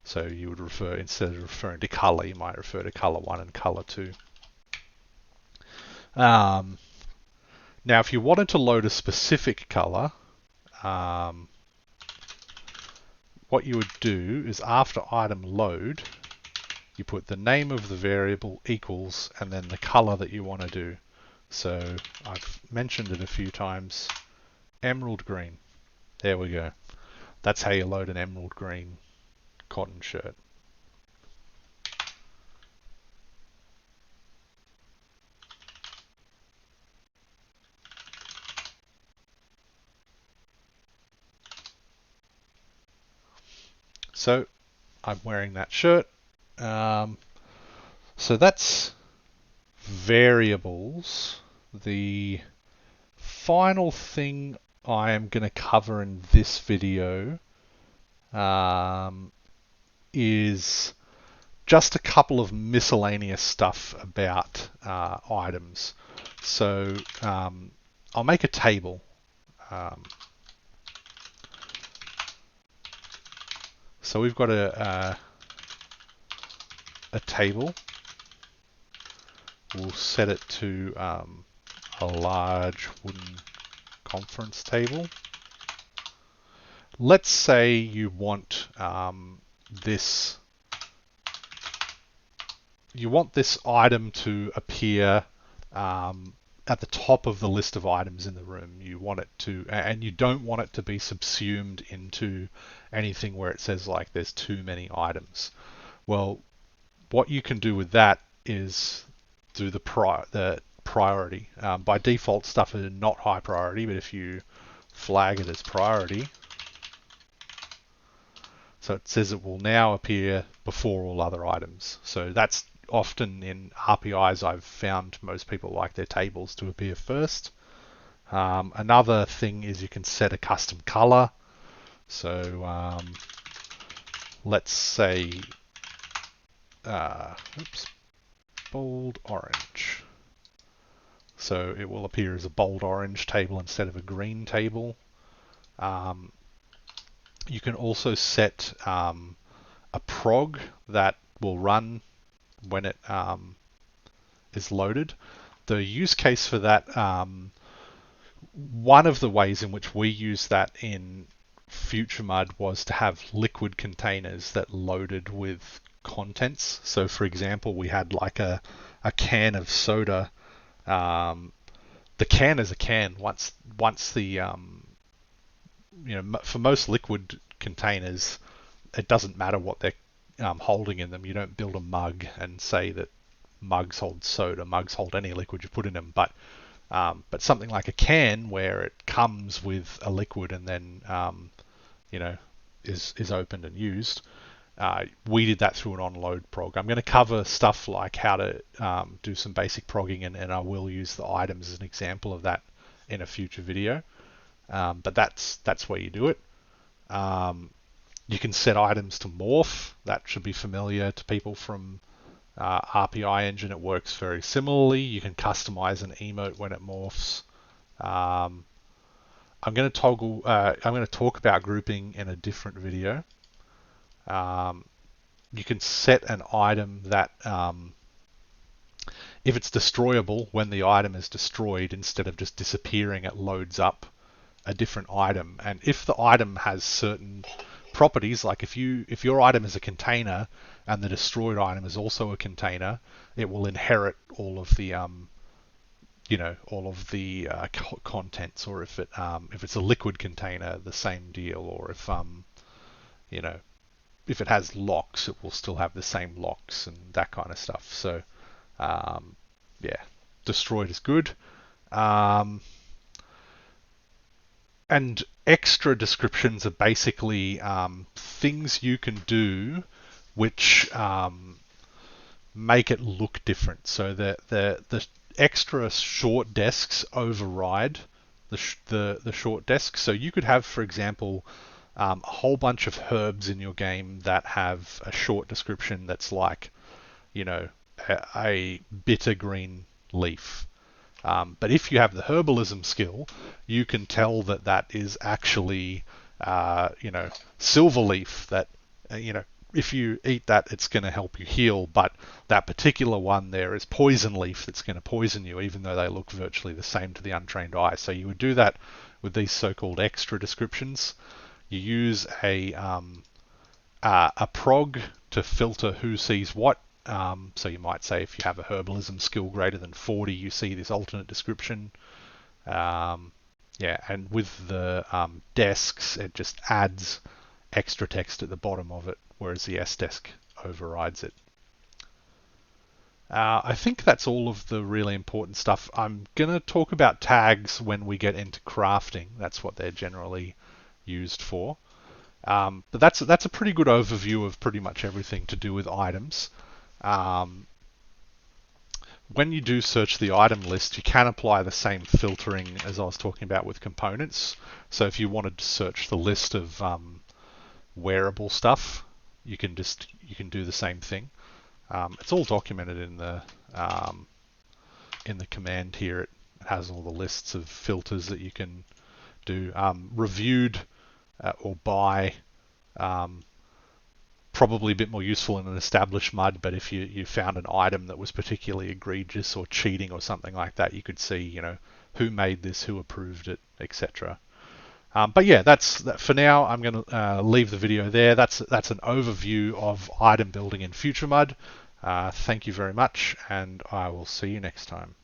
So you would refer, instead of referring to color, you might refer to color 1 and color 2. Now, if you wanted to load a specific color, what you would do is after item load, you put the name of the variable equals and then the color that you want to do. So I've mentioned it a few times, emerald green. There we go. That's how you load an emerald green cotton shirt. So I'm wearing that shirt. So that's variables. The final thing I am going to cover in this video is just a couple of miscellaneous stuff about items. So I'll make a table. So we've got a table. We'll set it to a large wooden conference table. Let's say you want this item to appear at the top of the list of items in the room. You want it to, and you don't want it to be subsumed into anything where it says like there's too many items. Well, what you can do with that is do the priority. By default, stuff is not high priority, but if you flag it as priority, so it says it will now appear before all other items. So that's often in RPIs I've found most people like their tables to appear first. Another thing is you can set a custom color. So let's say bold orange. So it will appear as a bold orange table instead of a green table. You can also set a prog that will run when it is loaded. The use case for that, one of the ways in which we use that in FutureMUD was to have liquid containers that loaded with contents. So for example, we had like a can of soda. The can is a can. Once the for most liquid containers, it doesn't matter what they're holding in them. You don't build a mug and say that mugs hold soda, mugs hold any liquid you put in them. But something like a can, where it comes with a liquid and then is opened and used, we did that through an onload prog. I'm going to cover stuff like how to do some basic progging, and I will use the items as an example of that in a future video. But that's where you do it. You can set items to morph. That should be familiar to people from RPI Engine. It works very similarly. You can customize an emote when it morphs. I'm going to talk about grouping in a different video. You can set an item that, if it's destroyable, when the item is destroyed, instead of just disappearing, it loads up a different item. And if the item has certain properties, like if your item is a container and the destroyed item is also a container, it will inherit all of the contents. Or if it's a liquid container, the same deal. Or if it has locks, it will still have the same locks and that kind of stuff. So destroyed is good. And extra descriptions are basically things you can do which make it look different. So the extra short desks override the short desks. So you could have, for example, a whole bunch of herbs in your game that have a short description that's like, a bitter green leaf. But if you have the herbalism skill, you can tell that is actually, silver leaf. That, if you eat that, it's going to help you heal. But that particular one there is poison leaf that's going to poison you, even though they look virtually the same to the untrained eye. So you would do that with these so-called extra descriptions. You use a prog to filter who sees what. So you might say if you have a herbalism skill greater than 40, you see this alternate description. And with the desks, it just adds extra text at the bottom of it, whereas the S-desk overrides it. I think that's all of the really important stuff. I'm going to talk about tags when we get into crafting. That's what they're generally used for. But that's a pretty good overview of pretty much everything to do with items. When you do search the item list, you can apply the same filtering as I was talking about with components. So if you wanted to search the list of wearable stuff, you can do the same thing. It's all documented in the command here. It has all the lists of filters that you can do. Reviewed or by, probably a bit more useful in an established MUD, but if you found an item that was particularly egregious or cheating or something like that, you could see, who made this, who approved it, etc. But yeah, that's that for now. I'm going to leave the video there. That's an overview of item building in FutureMUD. Thank you very much, and I will see you next time.